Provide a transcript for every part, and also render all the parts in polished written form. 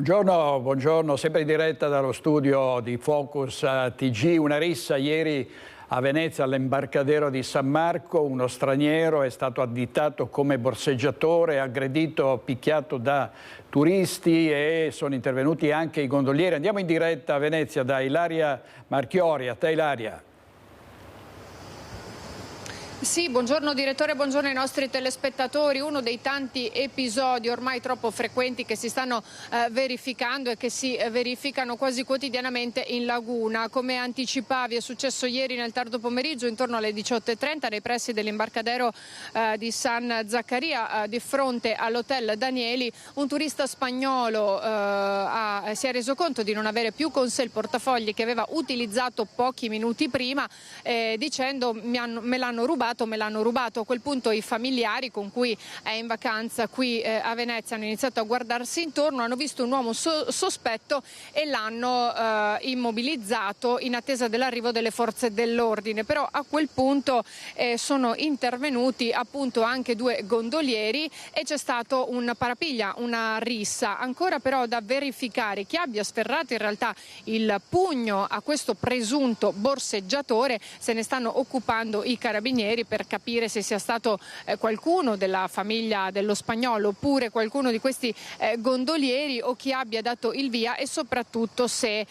Buongiorno, buongiorno, sempre in diretta dallo studio di Focus TG. Una rissa ieri a Venezia all'imbarcadero di San Marco. Uno straniero è stato additato come borseggiatore, aggredito, picchiato da turisti e sono intervenuti anche i gondolieri. Andiamo in diretta a Venezia da Ilaria Marchiori. A te Ilaria. Sì, buongiorno direttore, buongiorno ai nostri telespettatori. Uno dei tanti episodi ormai troppo frequenti che si stanno verificando e che si verificano quasi quotidianamente in laguna. Come anticipavi, è successo ieri nel tardo pomeriggio intorno alle 18:30 nei pressi dell'imbarcadero di San Zaccaria, di fronte all'hotel Danieli. Un turista spagnolo si è reso conto di non avere più con sé il portafogli che aveva utilizzato pochi minuti prima, dicendo me l'hanno rubato. A quel punto i familiari con cui è in vacanza qui a Venezia hanno iniziato a guardarsi intorno, hanno visto un uomo sospetto e l'hanno immobilizzato in attesa dell'arrivo delle forze dell'ordine. Però a quel punto sono intervenuti appunto anche due gondolieri e c'è stato un parapiglia, una rissa. Ancora però da verificare chi abbia sferrato in realtà il pugno a questo presunto borseggiatore. Se ne stanno occupando i carabinieri per capire se sia stato qualcuno della famiglia dello spagnolo oppure qualcuno di questi gondolieri o chi abbia dato il via, e soprattutto se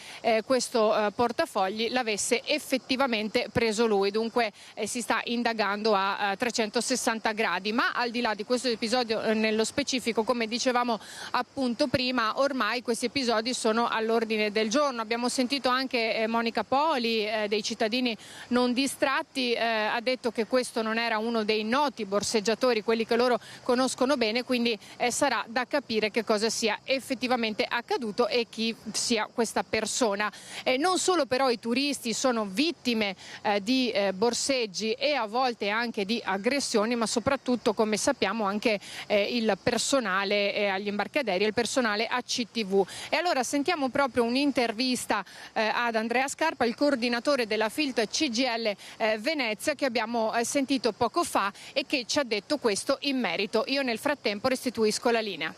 questo portafogli l'avesse effettivamente preso lui. Dunque si sta indagando a 360 gradi. Ma al di là di questo episodio nello specifico, come dicevamo appunto prima, ormai questi episodi sono all'ordine del giorno. Abbiamo sentito anche Monica Poli dei cittadini non distratti, ha detto che questo non era uno dei noti borseggiatori, quelli che loro conoscono bene, quindi sarà da capire che cosa sia effettivamente accaduto e chi sia questa persona. Non solo però i turisti sono vittime di borseggi e a volte anche di aggressioni, ma soprattutto, come sappiamo, anche il personale agli imbarcaderi e il personale ACTV. E allora sentiamo proprio un'intervista ad Andrea Scarpa, il coordinatore della FILT CGIL Venezia, che abbiamo sentito poco fa e che ci ha detto questo in merito. Io nel frattempo restituisco la linea.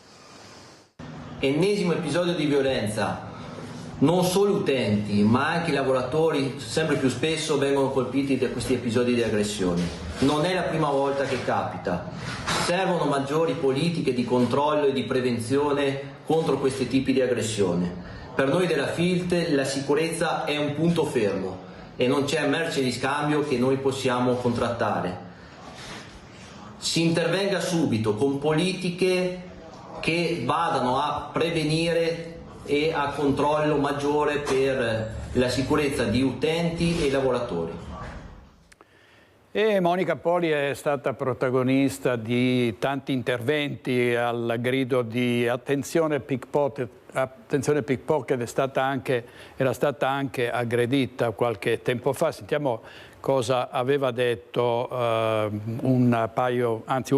Ennesimo episodio di violenza. Non solo utenti ma anche i lavoratori sempre più spesso vengono colpiti da questi episodi di aggressioni. Non è la prima volta che capita. Servono maggiori politiche di controllo e di prevenzione contro questi tipi di aggressione. Per noi della FILT la sicurezza è un punto fermo e non c'è merce di scambio che noi possiamo contrattare. Si intervenga subito con politiche che vadano a prevenire e a controllo maggiore per la sicurezza di utenti e lavoratori. E Monica Poli è stata protagonista di tanti interventi al grido di attenzione pickpocket. Attenzione pickpocket era stata anche aggredita qualche tempo fa. Sentiamo cosa aveva detto un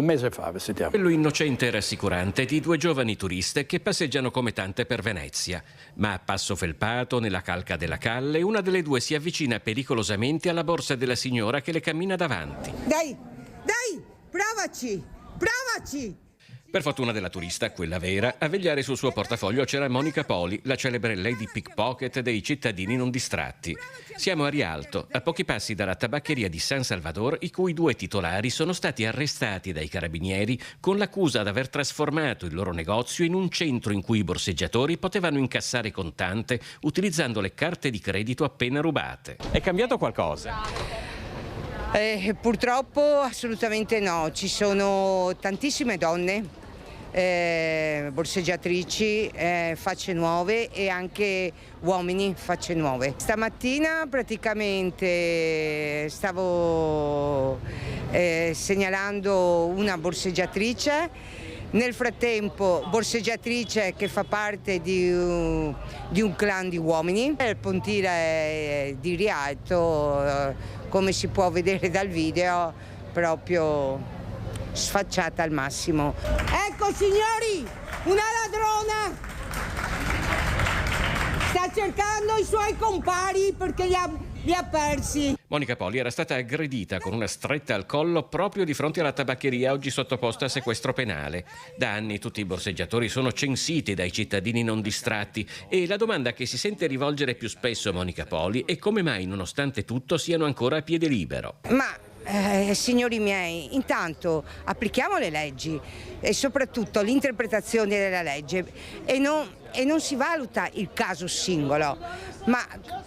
mese fa. Sentiamo. Quello innocente e rassicurante di due giovani turiste che passeggiano come tante per Venezia. Ma a passo felpato, nella calca della Calle, una delle due si avvicina pericolosamente alla borsa della signora che le cammina davanti. Dai, provaci! Per fortuna della turista, quella vera, a vegliare sul suo portafoglio c'era Monica Poli, la celebre lady pickpocket dei cittadini non distratti. Siamo a Rialto, a pochi passi dalla tabaccheria di San Salvador, i cui due titolari sono stati arrestati dai carabinieri con l'accusa di aver trasformato il loro negozio in un centro in cui i borseggiatori potevano incassare contante utilizzando le carte di credito appena rubate. È cambiato qualcosa? Purtroppo assolutamente no, ci sono tantissime donne borseggiatrici, facce nuove, e anche uomini facce nuove. Stamattina praticamente stavo segnalando una borseggiatrice. Nel frattempo, borseggiatrice che fa parte di un clan di uomini. Il pontile di Rialto, come si può vedere dal video, proprio sfacciata al massimo. Ecco signori, una ladrona sta cercando i suoi compari perché li ha persi. Monica Poli era stata aggredita con una stretta al collo proprio di fronte alla tabaccheria, oggi sottoposta a sequestro penale. Da anni tutti i borseggiatori sono censiti dai cittadini non distratti e la domanda che si sente rivolgere più spesso a Monica Poli è come mai, nonostante tutto, siano ancora a piede libero. Signori miei, intanto applichiamo le leggi e soprattutto l'interpretazione della legge e non si valuta il caso singolo, ma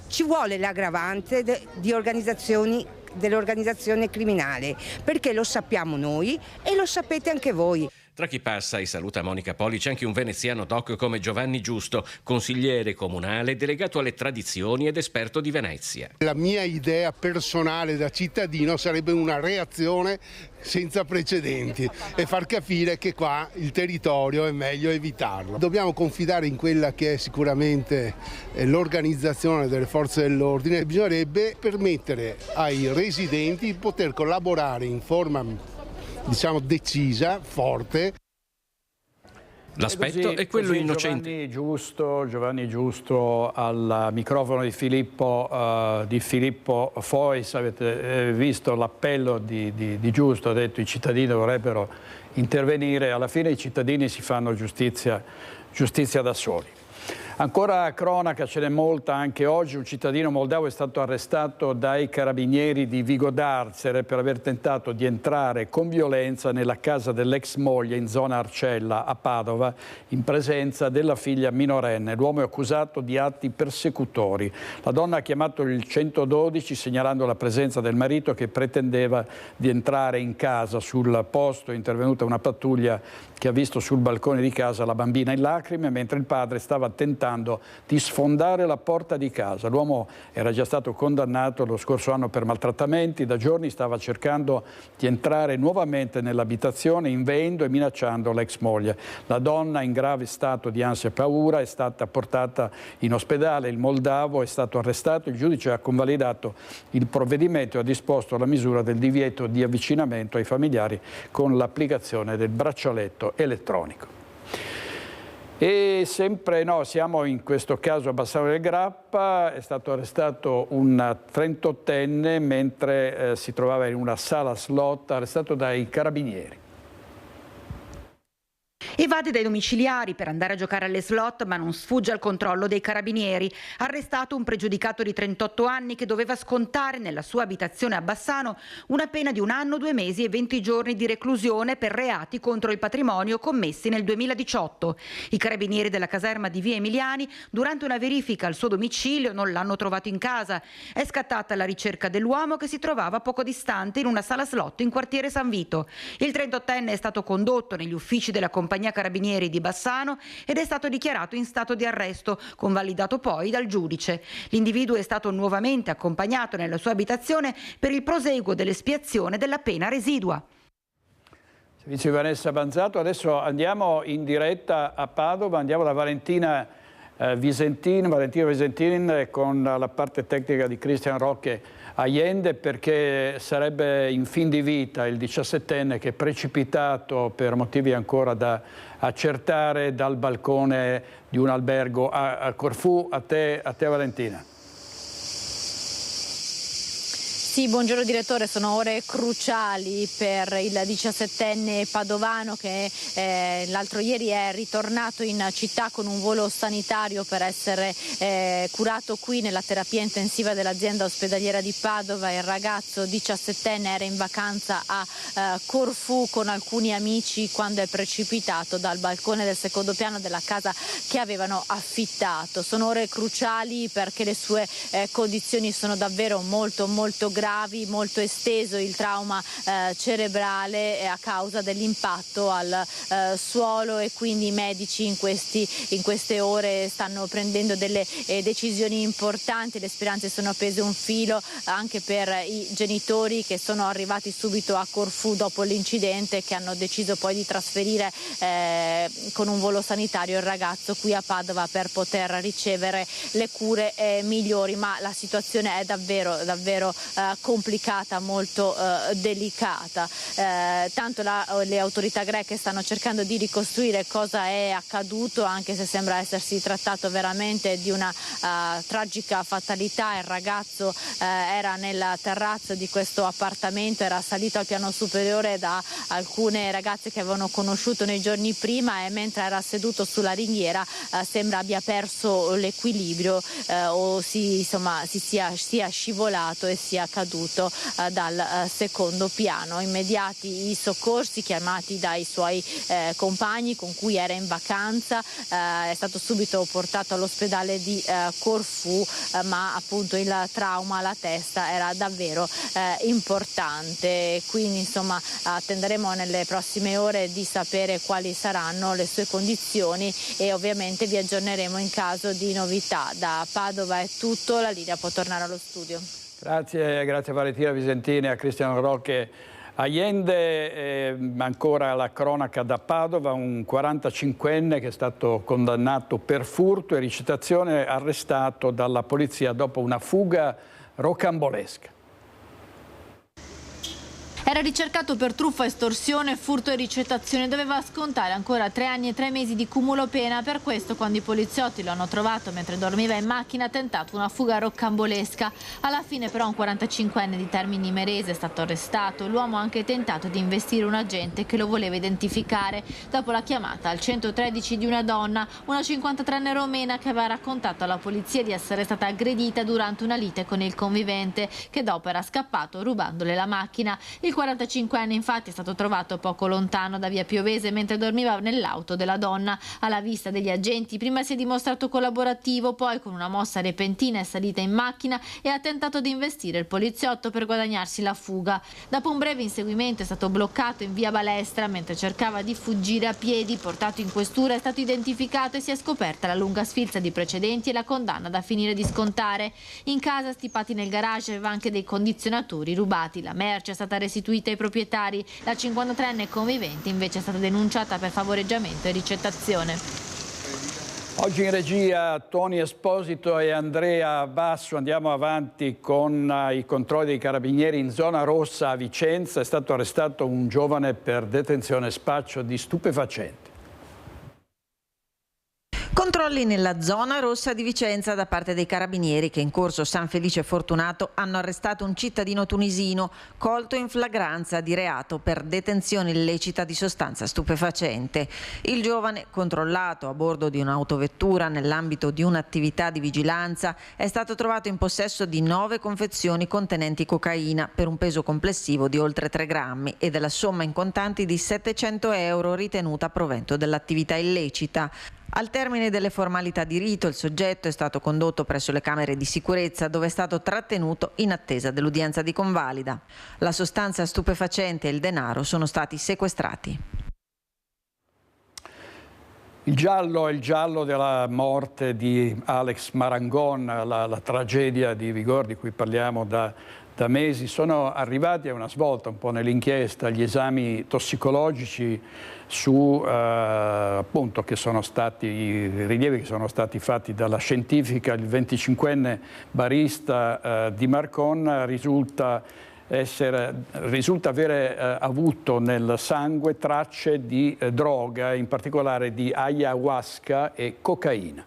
ci vuole l'aggravante dell'organizzazione criminale, perché lo sappiamo noi e lo sapete anche voi. Tra chi passa e saluta Monica Poli c'è anche un veneziano doc come Giovanni Giusto, consigliere comunale, delegato alle tradizioni ed esperto di Venezia. La mia idea personale da cittadino sarebbe una reazione senza precedenti e far capire che qua il territorio è meglio evitarlo. Dobbiamo confidare in quella che è sicuramente l'organizzazione delle forze dell'ordine. Bisognerebbe permettere ai residenti di poter collaborare in forma decisa, forte. L'aspetto è quello innocente. Giovanni Giusto al microfono di Filippo Fois. Avete visto l'appello di Giusto, ha detto i cittadini dovrebbero intervenire, alla fine i cittadini si fanno giustizia da soli. Ancora cronaca, ce n'è molta anche oggi. Un cittadino moldavo è stato arrestato dai carabinieri di Vigo d'Arzere per aver tentato di entrare con violenza nella casa dell'ex moglie in zona Arcella a Padova in presenza della figlia minorenne. L'uomo è accusato di atti persecutori. La donna ha chiamato il 112 segnalando la presenza del marito che pretendeva di entrare in casa. Sul posto è intervenuta una pattuglia che ha visto sul balcone di casa la bambina in lacrime mentre il padre stava tentando di sfondare la porta di casa. L'uomo era già stato condannato lo scorso anno per maltrattamenti, da giorni stava cercando di entrare nuovamente nell'abitazione inveendo e minacciando l'ex moglie. La donna in grave stato di ansia e paura è stata portata in ospedale, il moldavo è stato arrestato, il giudice ha convalidato il provvedimento e ha disposto la misura del divieto di avvicinamento ai familiari con l'applicazione del braccialetto elettronico. E sempre siamo in questo caso a Bassano del Grappa, è stato arrestato un 38enne mentre si trovava in una sala slot, arrestato dai carabinieri. Evade dai domiciliari per andare a giocare alle slot, ma non sfugge al controllo dei carabinieri. Arrestato un pregiudicato di 38 anni che doveva scontare nella sua abitazione a Bassano una pena di 1 anno, 2 mesi e 20 giorni di reclusione per reati contro il patrimonio commessi nel 2018. I carabinieri della caserma di Via Emiliani, durante una verifica al suo domicilio, non l'hanno trovato in casa. È scattata la ricerca dell'uomo che si trovava poco distante in una sala slot in quartiere San Vito. Il 38enne è stato condotto negli uffici della compagnia Carabinieri di Bassano ed è stato dichiarato in stato di arresto, convalidato poi dal giudice. L'individuo è stato nuovamente accompagnato nella sua abitazione per il proseguo dell'espiazione della pena residua. Servizio di Vanessa Banzato, adesso andiamo in diretta a Padova, andiamo da Valentina Visentin con la parte tecnica di Cristian Rocche Allende, perché sarebbe in fin di vita il 17enne che è precipitato per motivi ancora da accertare dal balcone di un albergo a Corfù. A te Valentina. Sì, buongiorno direttore, sono ore cruciali per il 17enne padovano che l'altro ieri è ritornato in città con un volo sanitario per essere curato qui nella terapia intensiva dell'azienda ospedaliera di Padova. Il ragazzo 17enne era in vacanza a Corfù con alcuni amici quando è precipitato dal balcone del secondo piano della casa che avevano affittato. Sono ore cruciali perché le sue condizioni sono davvero molto gravi, molto esteso il trauma cerebrale a causa dell'impatto al suolo, e quindi i medici in queste ore stanno prendendo delle decisioni importanti. Le speranze sono appese un filo anche per i genitori che sono arrivati subito a Corfù dopo l'incidente, che hanno deciso poi di trasferire con un volo sanitario il ragazzo qui a Padova per poter ricevere le cure migliori, ma la situazione è davvero complicata, molto delicata. Tanto le autorità greche stanno cercando di ricostruire cosa è accaduto, anche se sembra essersi trattato veramente di una tragica fatalità. Il ragazzo era nel terrazzo di questo appartamento, era salito al piano superiore da alcune ragazze che avevano conosciuto nei giorni prima, e mentre era seduto sulla ringhiera sembra abbia perso l'equilibrio o sia scivolato e sia caduto dal secondo piano. Immediati i soccorsi chiamati dai suoi compagni con cui era in vacanza, è stato subito portato all'ospedale di Corfù, ma appunto il trauma alla testa era davvero importante. Quindi insomma attenderemo nelle prossime ore di sapere quali saranno le sue condizioni e ovviamente vi aggiorneremo in caso di novità. Da Padova è tutto, la linea può tornare allo studio. Grazie Valentina Visentini, a Cristiano Rocche. Allende, ancora la cronaca da Padova, un 45enne che è stato condannato per furto e ricettazione, arrestato dalla polizia dopo una fuga rocambolesca. Era ricercato per truffa, estorsione, furto e ricettazione. Doveva scontare ancora 3 anni e 3 mesi di cumulo pena. Per questo, quando i poliziotti lo hanno trovato mentre dormiva in macchina, ha tentato una fuga rocambolesca. Alla fine però un 45enne di Termini Imerese è stato arrestato. L'uomo ha anche tentato di investire un agente che lo voleva identificare dopo la chiamata al 113 di una donna, una 53enne romena, che aveva raccontato alla polizia di essere stata aggredita durante una lite con il convivente, che dopo era scappato rubandole la macchina. Il 45enne infatti è stato trovato poco lontano da via Piovese mentre dormiva nell'auto della donna. Alla vista degli agenti prima si è dimostrato collaborativo, poi con una mossa repentina è salita in macchina e ha tentato di investire il poliziotto per guadagnarsi la fuga. Dopo un breve inseguimento è stato bloccato in via Balestra mentre cercava di fuggire a piedi. Portato in questura è stato identificato e si è scoperta la lunga sfilza di precedenti e la condanna da finire di scontare. In casa, stipati nel garage, aveva anche dei condizionatori rubati. La merce è stata restituita ai proprietari. La 53enne convivente invece è stata denunciata per favoreggiamento e ricettazione. Oggi in regia Tony Esposito e Andrea Basso. Andiamo avanti con i controlli dei carabinieri in zona rossa a Vicenza. È stato arrestato un giovane per detenzione e spaccio di stupefacenti. Controlli nella zona rossa di Vicenza da parte dei carabinieri che in corso San Felice Fortunato hanno arrestato un cittadino tunisino colto in flagranza di reato per detenzione illecita di sostanza stupefacente. Il giovane, controllato a bordo di un'autovettura nell'ambito di un'attività di vigilanza, è stato trovato in possesso di 9 confezioni contenenti cocaina per un peso complessivo di oltre 3 grammi e della somma in contanti di 700 euro ritenuta a provento dell'attività illecita. Al termine delle formalità di rito, il soggetto è stato condotto presso le camere di sicurezza dove è stato trattenuto in attesa dell'udienza di convalida. La sostanza stupefacente e il denaro sono stati sequestrati. Il giallo è il giallo della morte di Alex Marangon, la tragedia di Vigor di cui parliamo da mesi. Sono arrivati a una svolta un po' nell'inchiesta gli esami tossicologici su appunto che sono stati i rilievi che sono stati fatti dalla scientifica. Il 25enne barista di Marcon risulta avere avuto nel sangue tracce di droga, in particolare di ayahuasca e cocaina.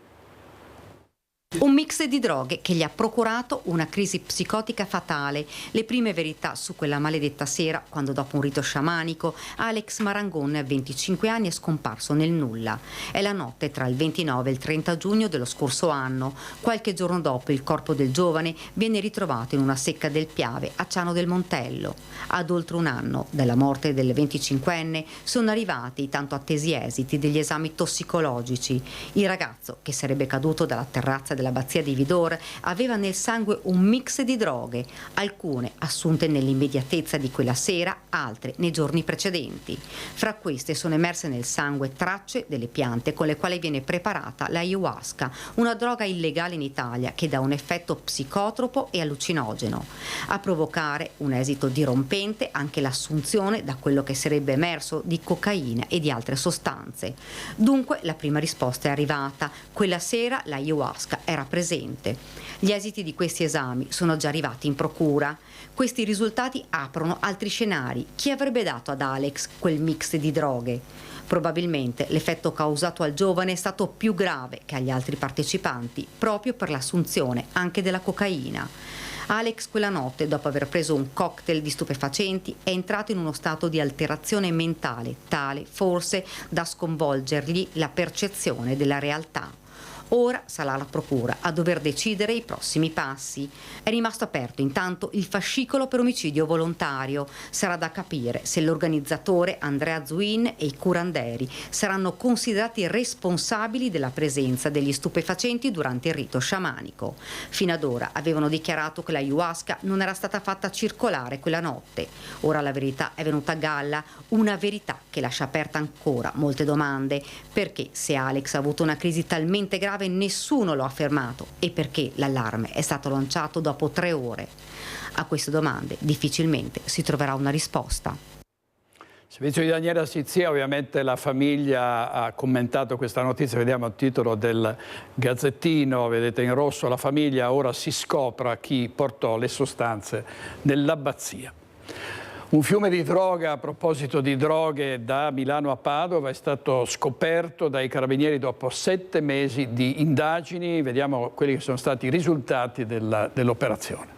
Un mix di droghe che gli ha procurato una crisi psicotica fatale. Le prime verità su quella maledetta sera, quando dopo un rito sciamanico Alex Marangon, 25 anni, è scomparso nel nulla. È la notte tra il 29 e il 30 giugno dello scorso anno. Qualche giorno dopo il corpo del giovane viene ritrovato in una secca del Piave a Ciano del Montello. Ad oltre un anno dalla morte del 25enne sono arrivati i tanto attesi esiti degli esami tossicologici. Il ragazzo, che sarebbe caduto dalla terrazza dell'abbazia di Vidor, aveva nel sangue un mix di droghe, alcune assunte nell'immediatezza di quella sera, altre nei giorni precedenti. Fra queste sono emerse nel sangue tracce delle piante con le quali viene preparata la ayahuasca, una droga illegale in Italia che dà un effetto psicotropo e allucinogeno. A provocare un esito dirompente anche l'assunzione, da quello che sarebbe emerso, di cocaina e di altre sostanze. Dunque la prima risposta è arrivata. Quella sera la ayahuasca era presente. Gli esiti di questi esami sono già arrivati in procura. Questi risultati aprono altri scenari. Chi avrebbe dato ad Alex quel mix di droghe? Probabilmente l'effetto causato al giovane è stato più grave che agli altri partecipanti, proprio per l'assunzione anche della cocaina. Alex quella notte, dopo aver preso un cocktail di stupefacenti, è entrato in uno stato di alterazione mentale, tale forse da sconvolgergli la percezione della realtà. Ora sarà la procura a dover decidere i prossimi passi. È rimasto aperto intanto il fascicolo per omicidio volontario. Sarà da capire se l'organizzatore Andrea Zuin e i curanderi saranno considerati responsabili della presenza degli stupefacenti durante il rito sciamanico. Fino ad ora avevano dichiarato che la ayahuasca non era stata fatta circolare quella notte. Ora la verità è venuta a galla, una verità che lascia aperta ancora molte domande. Perché se Alex ha avuto una crisi talmente grave nessuno lo ha fermato e perché l'allarme è stato lanciato dopo 3 ore? A queste domande difficilmente si troverà una risposta. Servizio di Daniela Sizia, ovviamente la famiglia ha commentato questa notizia, vediamo il titolo del Gazzettino, vedete in rosso, la famiglia ora si scopra chi portò le sostanze nell'abbazia. Un fiume di droga, a proposito di droghe, da Milano a Padova è stato scoperto dai carabinieri dopo 7 mesi di indagini. Vediamo quelli che sono stati i risultati dell'operazione.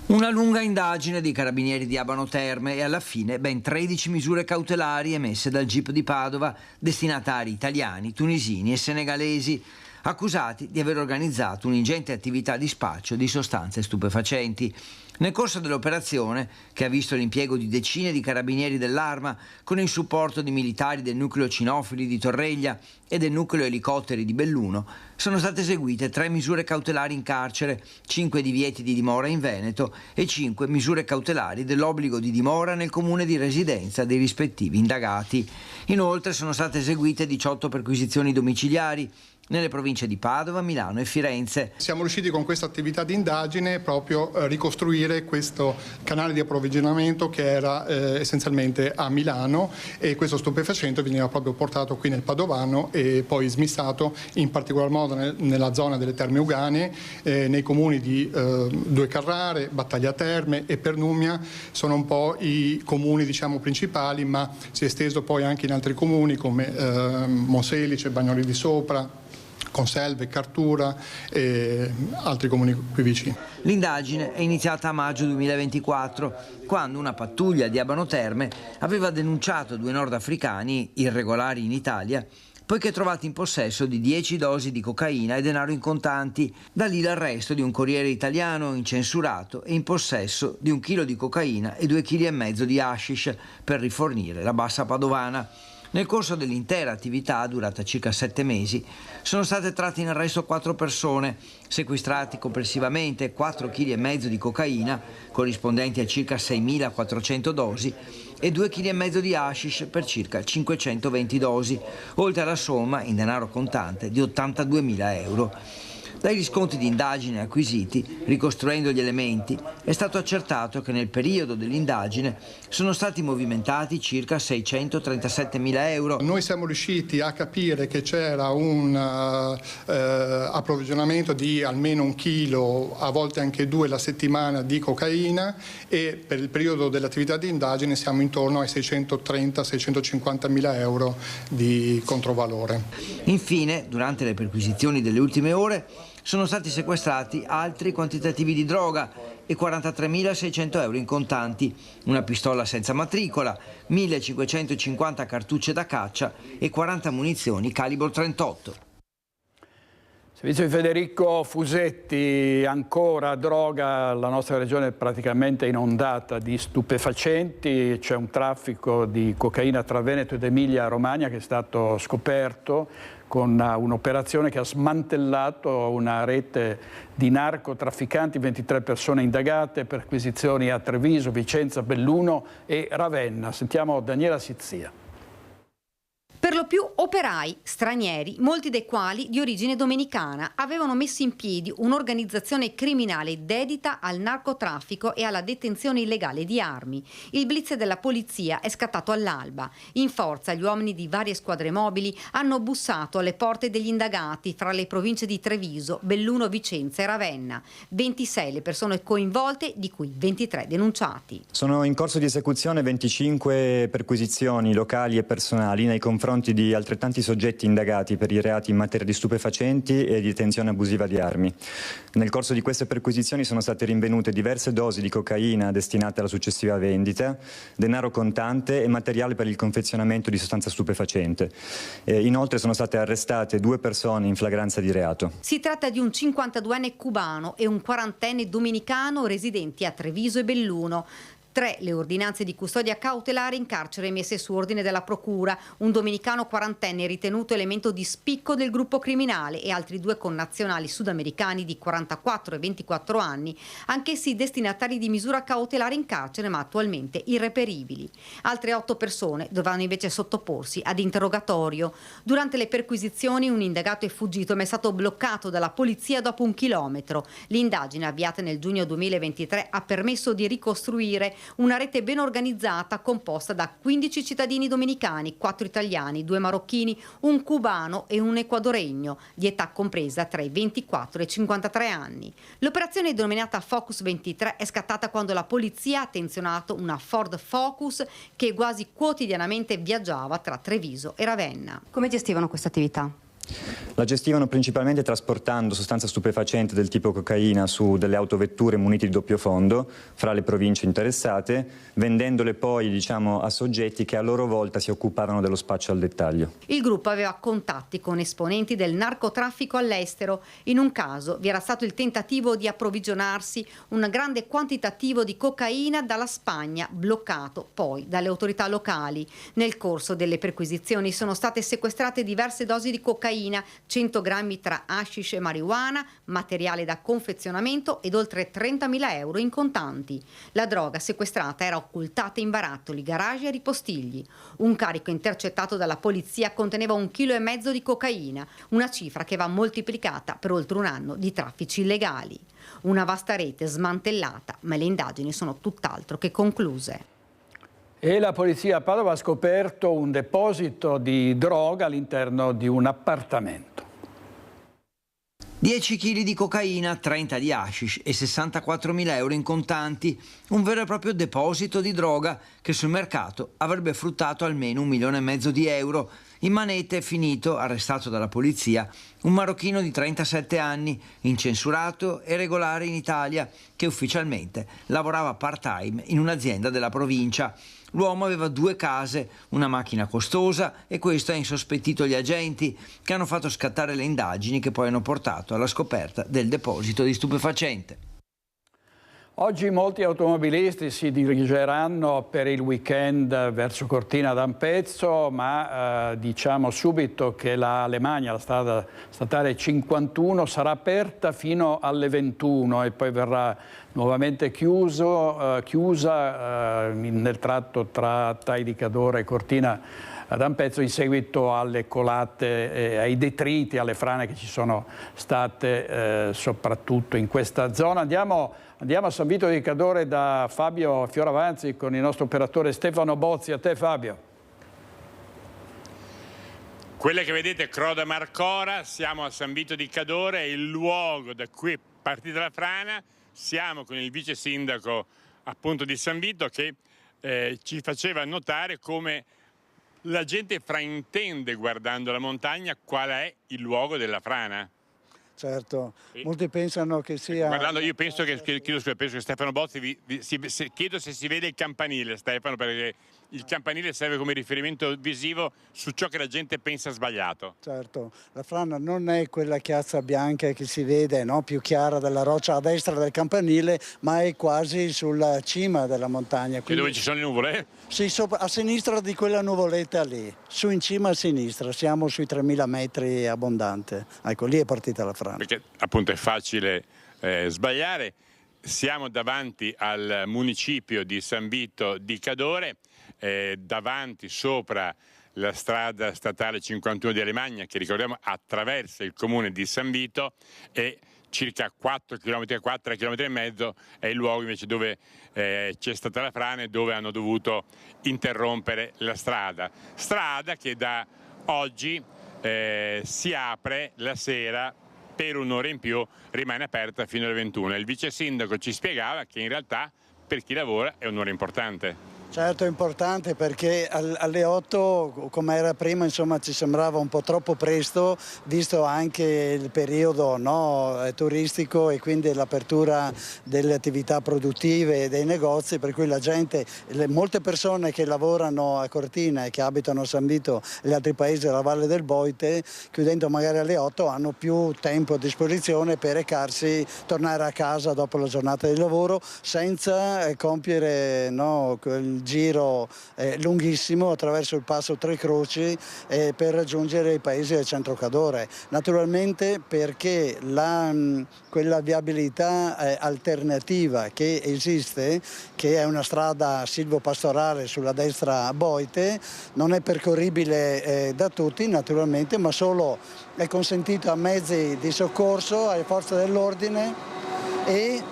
Una lunga indagine dei carabinieri di Abano Terme e alla fine ben 13 misure cautelari emesse dal GIP di Padova, destinatari italiani, tunisini e senegalesi, accusati di aver organizzato un'ingente attività di spaccio di sostanze stupefacenti. Nel corso dell'operazione, che ha visto l'impiego di decine di carabinieri dell'Arma con il supporto di militari del nucleo cinofili di Torreglia e del nucleo elicotteri di Belluno, sono state eseguite 3 misure cautelari in carcere, 5 divieti di dimora in Veneto e 5 misure cautelari dell'obbligo di dimora nel comune di residenza dei rispettivi indagati. Inoltre sono state eseguite 18 perquisizioni domiciliari nelle province di Padova, Milano e Firenze. Siamo riusciti con questa attività di indagine proprio a ricostruire questo canale di approvvigionamento che era essenzialmente a Milano, e questo stupefacente veniva proprio portato qui nel Padovano e poi smissato in particolar modo nella zona delle Terme Euganee, nei comuni di Due Carrare, Battaglia Terme e Pernumia. Sono un po' i comuni, diciamo, principali, ma si è esteso poi anche in altri comuni come Monselice, Bagnoli di Sopra, Conselve, Cartura e altri comuni qui vicini. L'indagine è iniziata a maggio 2024, quando una pattuglia di Abano Terme aveva denunciato 2 nordafricani irregolari in Italia, poiché trovati in possesso di 10 dosi di cocaina e denaro in contanti. Da lì l'arresto di un corriere italiano incensurato e in possesso di 1 chilo di cocaina e 2,5 kg di hashish per rifornire la bassa padovana. Nel corso dell'intera attività, durata circa 7 mesi, sono state tratte in arresto 4 persone, sequestrati complessivamente 4,5 kg di cocaina, corrispondenti a circa 6.400 dosi, e 2,5 kg di hashish per circa 520 dosi, oltre alla somma in denaro contante di 82.000 euro. Dai riscontri di indagine acquisiti, ricostruendo gli elementi, è stato accertato che nel periodo dell'indagine sono stati movimentati circa 637.000 euro. Noi siamo riusciti a capire che c'era un approvvigionamento di almeno 1 chilo, a volte anche 2 la settimana, di cocaina, e per il periodo dell'attività di indagine siamo intorno ai 630-650.000 euro di controvalore. Infine, durante le perquisizioni delle ultime ore, sono stati sequestrati altri quantitativi di droga e 43.600 euro in contanti, una pistola senza matricola, 1.550 cartucce da caccia e 40 munizioni calibro 38. Servizio di Federico Fusetti, ancora droga, la nostra regione è praticamente inondata di stupefacenti, c'è un traffico di cocaina tra Veneto ed Emilia Romagna che è stato scoperto con un'operazione che ha smantellato una rete di narcotrafficanti, 23 persone indagate, perquisizioni a Treviso, Vicenza, Belluno e Ravenna. Sentiamo Daniela Sizia. Per lo più operai stranieri, molti dei quali di origine dominicana, avevano messo in piedi un'organizzazione criminale dedita al narcotraffico e alla detenzione illegale di armi. Il blitz della polizia è scattato all'alba. In forza gli uomini di varie squadre mobili hanno bussato alle porte degli indagati fra le province di Treviso, Belluno, Vicenza e Ravenna. 26 le persone coinvolte, di cui 23 denunciati. Sono in corso di esecuzione 25 perquisizioni locali e personali nei confronti di altrettanti soggetti indagati per i reati in materia di stupefacenti e di detenzione abusiva di armi. Nel corso di queste perquisizioni sono state rinvenute diverse dosi di cocaina destinate alla successiva vendita, denaro contante e materiale per il confezionamento di sostanza stupefacente. Inoltre sono state arrestate 2 persone in flagranza di reato. Si tratta di un 52enne cubano e un 40enne dominicano residenti a Treviso e Belluno. 3 le ordinanze di custodia cautelare in carcere messe su ordine della procura, un dominicano 40enne ritenuto elemento di spicco del gruppo criminale e altri 2 connazionali sudamericani di 44 e 24 anni, anch'essi destinatari di misura cautelare in carcere ma attualmente irreperibili. Altre 8 persone dovranno invece sottoporsi ad interrogatorio. Durante le perquisizioni un indagato è fuggito ma è stato bloccato dalla polizia dopo 1 chilometro. L'indagine avviata nel giugno 2023 ha permesso di ricostruire una rete ben organizzata composta da 15 cittadini dominicani, 4 italiani, 2 marocchini, un cubano e un ecuadoregno, di età compresa tra i 24 e i 53 anni. L'operazione denominata Focus 23 è scattata quando la polizia ha attenzionato una Ford Focus che quasi quotidianamente viaggiava tra Treviso e Ravenna. Come gestivano questa attività? La gestivano principalmente trasportando sostanza stupefacente del tipo cocaina su delle autovetture munite di doppio fondo fra le province interessate, vendendole poi a soggetti che a loro volta si occupavano dello spaccio al dettaglio. Il gruppo aveva contatti con esponenti del narcotraffico all'estero. In un caso vi era stato il tentativo di approvvigionarsi un grande quantitativo di cocaina dalla Spagna, bloccato poi dalle autorità locali. Nel corso delle perquisizioni sono state sequestrate diverse dosi di cocaina, 100 grammi tra hashish e marijuana, materiale da confezionamento ed oltre 30.000 euro in contanti. La droga sequestrata era occultata in barattoli, garage e ripostigli. Un carico intercettato dalla polizia conteneva 1,5 kg di cocaina, una cifra che va moltiplicata per oltre un anno di traffici illegali. Una vasta rete smantellata, ma le indagini sono tutt'altro che concluse. E la polizia a Padova ha scoperto un deposito di droga all'interno di un appartamento. 10 kg di cocaina, 30 di hashish e 64.000 euro in contanti, un vero e proprio deposito di droga che sul mercato avrebbe fruttato almeno 1,5 milioni di euro. In manette è finito, arrestato dalla polizia, un marocchino di 37 anni, incensurato e regolare in Italia, che ufficialmente lavorava part-time in un'azienda della provincia. L'uomo aveva 2 case, una macchina costosa e questo ha insospettito gli agenti che hanno fatto scattare le indagini che poi hanno portato alla scoperta del deposito di stupefacente. Oggi molti automobilisti si dirigeranno per il weekend verso Cortina d'Ampezzo, ma diciamo subito che la Lemagna, la strada statale 51, sarà aperta fino alle 21 e poi verrà nuovamente chiusa nel tratto tra Tai di Cadore e Cortina d'Ampezzo in seguito alle colate, ai detriti, alle frane che ci sono state soprattutto in questa zona. Andiamo a San Vito di Cadore da Fabio Fioravanti con il nostro operatore Stefano Bozzi. A te Fabio. Quella che vedete è Croda Marcora, siamo a San Vito di Cadore, è il luogo da cui è partita la frana. Siamo con il vice sindaco appunto di San Vito che ci faceva notare come la gente fraintende guardando la montagna qual è il luogo della frana. Certo, molti pensano che sia... Guardando, io penso che Stefano Bozzi, chiedo se si vede il campanile, Stefano, perché il campanile serve come riferimento visivo su ciò che la gente pensa sbagliato. Certo, la frana non è quella chiazza bianca che si vede, no? Più chiara della roccia a destra del campanile, ma è quasi sulla cima della montagna. Quindi... E dove ci sono le nuvole? Sì, a sinistra di quella nuvoletta lì, su in cima a sinistra, siamo sui 3.000 metri abbondante. Ecco, lì è partita la frana. Perché appunto è facile sbagliare. Siamo davanti al municipio di San Vito di Cadore, davanti sopra la strada statale 51 di Alemagna, che ricordiamo attraversa il comune di San Vito, e circa 4 km, 4 km e mezzo è il luogo invece dove c'è stata la frana e dove hanno dovuto interrompere la strada che da oggi si apre la sera per un'ora in più, rimane aperta fino alle 21. Il vice sindaco ci spiegava che in realtà per chi lavora è un'ora importante. Certo, è importante perché alle 8, come era prima, insomma, ci sembrava un po' troppo presto, visto anche il periodo, no, turistico, e quindi l'apertura delle attività produttive e dei negozi, per cui la gente, molte persone che lavorano a Cortina e che abitano a San Vito e gli altri paesi della Valle del Boite, chiudendo magari alle 8, hanno più tempo a disposizione per recarsi, tornare a casa dopo la giornata di lavoro senza compiere, no, il giro lunghissimo attraverso il passo Tre Croci per raggiungere i paesi del centro Cadore. Naturalmente perché quella viabilità alternativa che esiste, che è una strada silvopastorale sulla destra a Boite, non è percorribile da tutti naturalmente, ma solo è consentito a mezzi di soccorso, alle forze dell'ordine e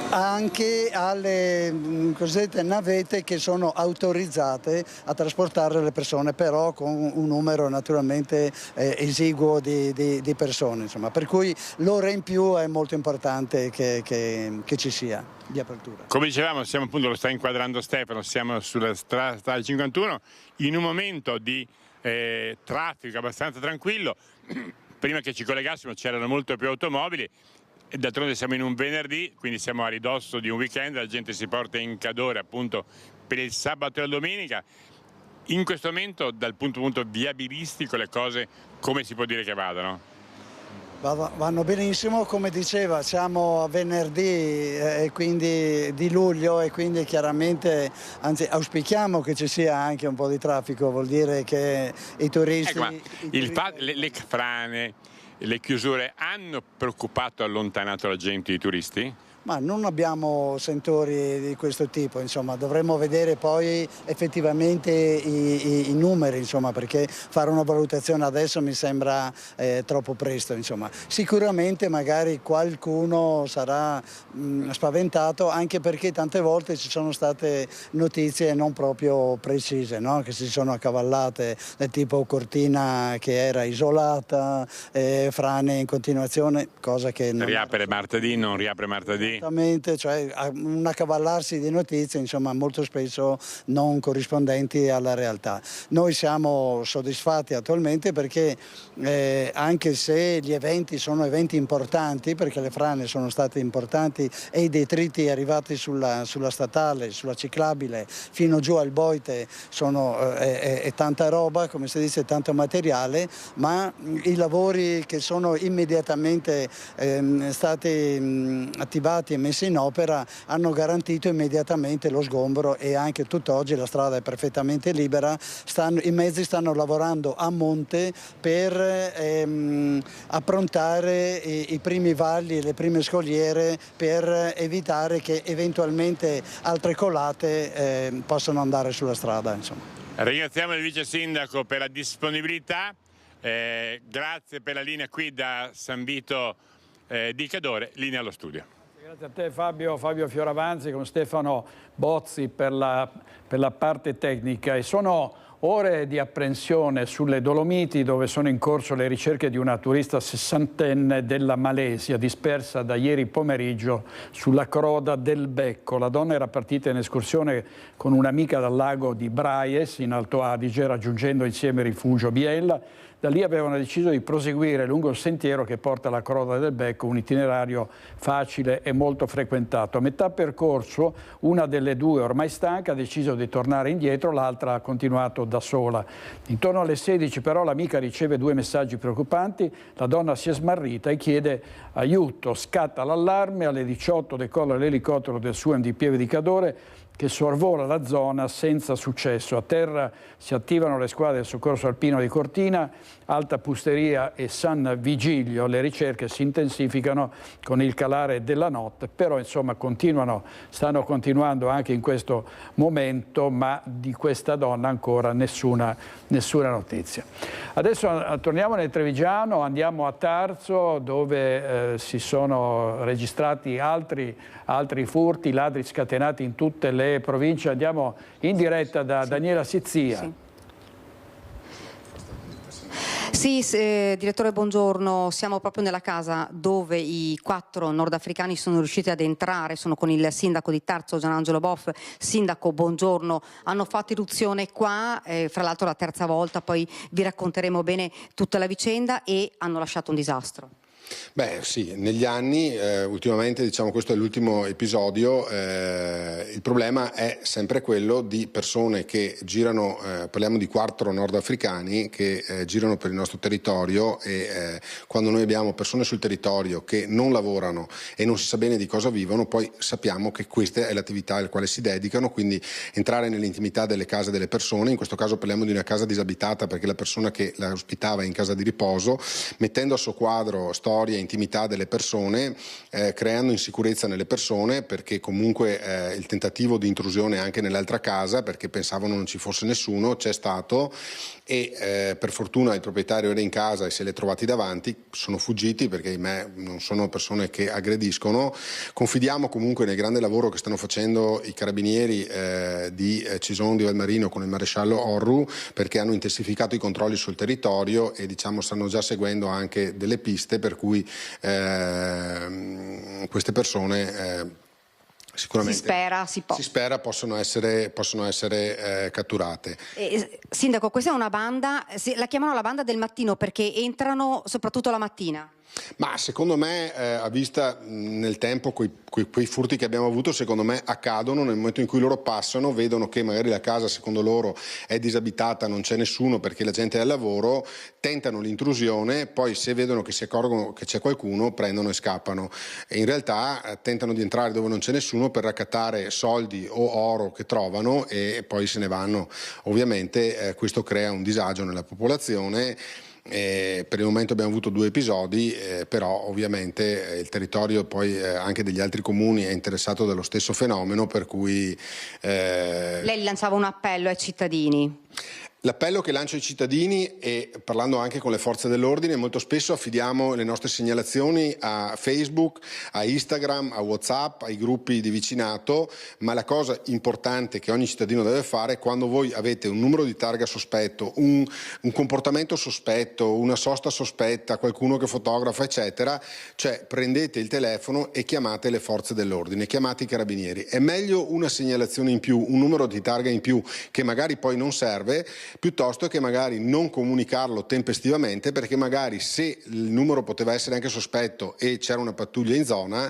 anche alle cosiddette navette che sono autorizzate a trasportare le persone, però con un numero naturalmente esiguo di persone, insomma. Per cui l'ora in più è molto importante che ci sia di apertura. Come dicevamo, siamo, appunto, lo sta inquadrando Stefano, siamo sulla strada 51 in un momento di traffico abbastanza tranquillo. Prima che ci collegassimo c'erano molte più automobili. E d'altronde siamo in un venerdì, quindi siamo a ridosso di un weekend, la gente si porta in Cadore appunto per il sabato e la domenica. In questo momento, dal punto di vista viabilistico, le cose come si può dire che vadano? Vanno benissimo, come diceva, siamo a venerdì quindi di luglio, e quindi chiaramente, anzi auspichiamo che ci sia anche un po' di traffico, vuol dire che i turisti... Le frane, le chiusure hanno preoccupato e allontanato la gente, i turisti? Ma non abbiamo sentori di questo tipo, insomma, dovremmo vedere poi effettivamente i numeri, insomma, perché fare una valutazione adesso mi sembra troppo presto, insomma. Sicuramente magari qualcuno sarà spaventato, anche perché tante volte ci sono state notizie non proprio precise, no? Che si sono accavallate, del tipo Cortina che era isolata, frane in continuazione, cosa che non... Riapre martedì, non riapre martedì? Esattamente, cioè un accavallarsi di notizie, insomma, molto spesso non corrispondenti alla realtà. Noi siamo soddisfatti attualmente perché anche se gli eventi sono eventi importanti, perché le frane sono state importanti e i detriti arrivati sulla statale, sulla ciclabile fino giù al Boite è tanta roba, come si dice, tanto materiale, ma i lavori che sono immediatamente stati attivati e messi in opera hanno garantito immediatamente lo sgombero, e anche tutt'oggi la strada è perfettamente libera. I mezzi stanno lavorando a monte per approntare i primi valli e le prime scogliere per evitare che eventualmente altre colate possano andare sulla strada, insomma. Ringraziamo il vice sindaco per la disponibilità, grazie per la linea qui da San Vito di Cadore, linea allo studio. Grazie a te Fabio Fioravanti con Stefano Bozzi per la parte tecnica. E sono ore di apprensione sulle Dolomiti, dove sono in corso le ricerche di una turista sessantenne della Malesia dispersa da ieri pomeriggio sulla Croda del Becco. La donna era partita in escursione con un'amica dal lago di Braies in Alto Adige, raggiungendo insieme il rifugio Biella. Da lì avevano deciso di proseguire lungo il sentiero che porta alla Croda del Becco, un itinerario facile e molto frequentato. A metà percorso una delle due, ormai stanca, ha deciso di tornare indietro, l'altra ha continuato da sola. Intorno alle 16 però l'amica riceve due messaggi preoccupanti, la donna si è smarrita e chiede aiuto, scatta l'allarme, alle 18 decolla l'elicottero del SUAM di Pieve di Cadore che sorvola la zona senza successo. A terra si attivano le squadre del soccorso alpino di Cortina, Alta Pusteria e San Vigilio. Le ricerche si intensificano con il calare della notte, però insomma stanno continuando anche in questo momento, ma di questa donna ancora nessuna notizia. Adesso torniamo nel Trevigiano, andiamo a Tarso, dove si sono registrati altri furti, ladri scatenati in tutte le province. Andiamo in diretta da Daniela Sizzia. Sì, direttore, buongiorno. Siamo proprio nella casa dove i 4 nordafricani sono riusciti ad entrare. Sono con il sindaco di Tarso, Gianangelo Boff. Sindaco, buongiorno. Hanno fatto irruzione qua, fra l'altro la terza volta, poi vi racconteremo bene tutta la vicenda, e hanno lasciato un disastro. Beh sì, negli anni, ultimamente, diciamo, questo è l'ultimo episodio, il problema è sempre quello di persone che girano, parliamo di 4 nordafricani che girano per il nostro territorio, e quando noi abbiamo persone sul territorio che non lavorano e non si sa bene di cosa vivono, poi sappiamo che questa è l'attività alla quale si dedicano, quindi entrare nell'intimità delle case delle persone. In questo caso parliamo di una casa disabitata perché la persona che la ospitava è in casa di riposo, mettendo a soqquadro storia e intimità delle persone, creando insicurezza nelle persone, perché comunque il tentativo di intrusione anche nell'altra casa, perché pensavano non ci fosse nessuno, c'è stato, e per fortuna il proprietario era in casa e se li ha trovati davanti, sono fuggiti perché non sono persone che aggrediscono. Confidiamo comunque nel grande lavoro che stanno facendo i carabinieri di Cison di Valmarino con il maresciallo Orru, perché hanno intensificato i controlli sul territorio e stanno già seguendo anche delle piste per cui queste persone sicuramente si spera possono essere catturate. Sindaco, questa è una banda, la chiamano la banda del mattino perché entrano soprattutto la mattina? Ma secondo me, a vista nel tempo, quei furti che abbiamo avuto, secondo me accadono nel momento in cui loro passano, vedono che magari la casa secondo loro è disabitata, non c'è nessuno perché la gente è al lavoro, tentano l'intrusione, poi se vedono che si accorgono che c'è qualcuno prendono e scappano, e in realtà tentano di entrare dove non c'è nessuno per raccattare soldi o oro che trovano e poi se ne vanno. Ovviamente questo crea un disagio nella popolazione. Per il momento abbiamo avuto 2 episodi, però ovviamente il territorio poi anche degli altri comuni è interessato dallo stesso fenomeno, per cui Lei lanciava un appello ai cittadini. L'appello che lancio ai cittadini, e parlando anche con le forze dell'ordine, molto spesso affidiamo le nostre segnalazioni a Facebook, a Instagram, a WhatsApp, ai gruppi di vicinato, ma la cosa importante che ogni cittadino deve fare, quando voi avete un numero di targa sospetto, un comportamento sospetto, una sosta sospetta, qualcuno che fotografa eccetera, cioè prendete il telefono e chiamate le forze dell'ordine, chiamate i carabinieri. È meglio una segnalazione in più, un numero di targa in più che magari poi non serve, piuttosto che magari non comunicarlo tempestivamente, perché magari se il numero poteva essere anche sospetto e c'era una pattuglia in zona,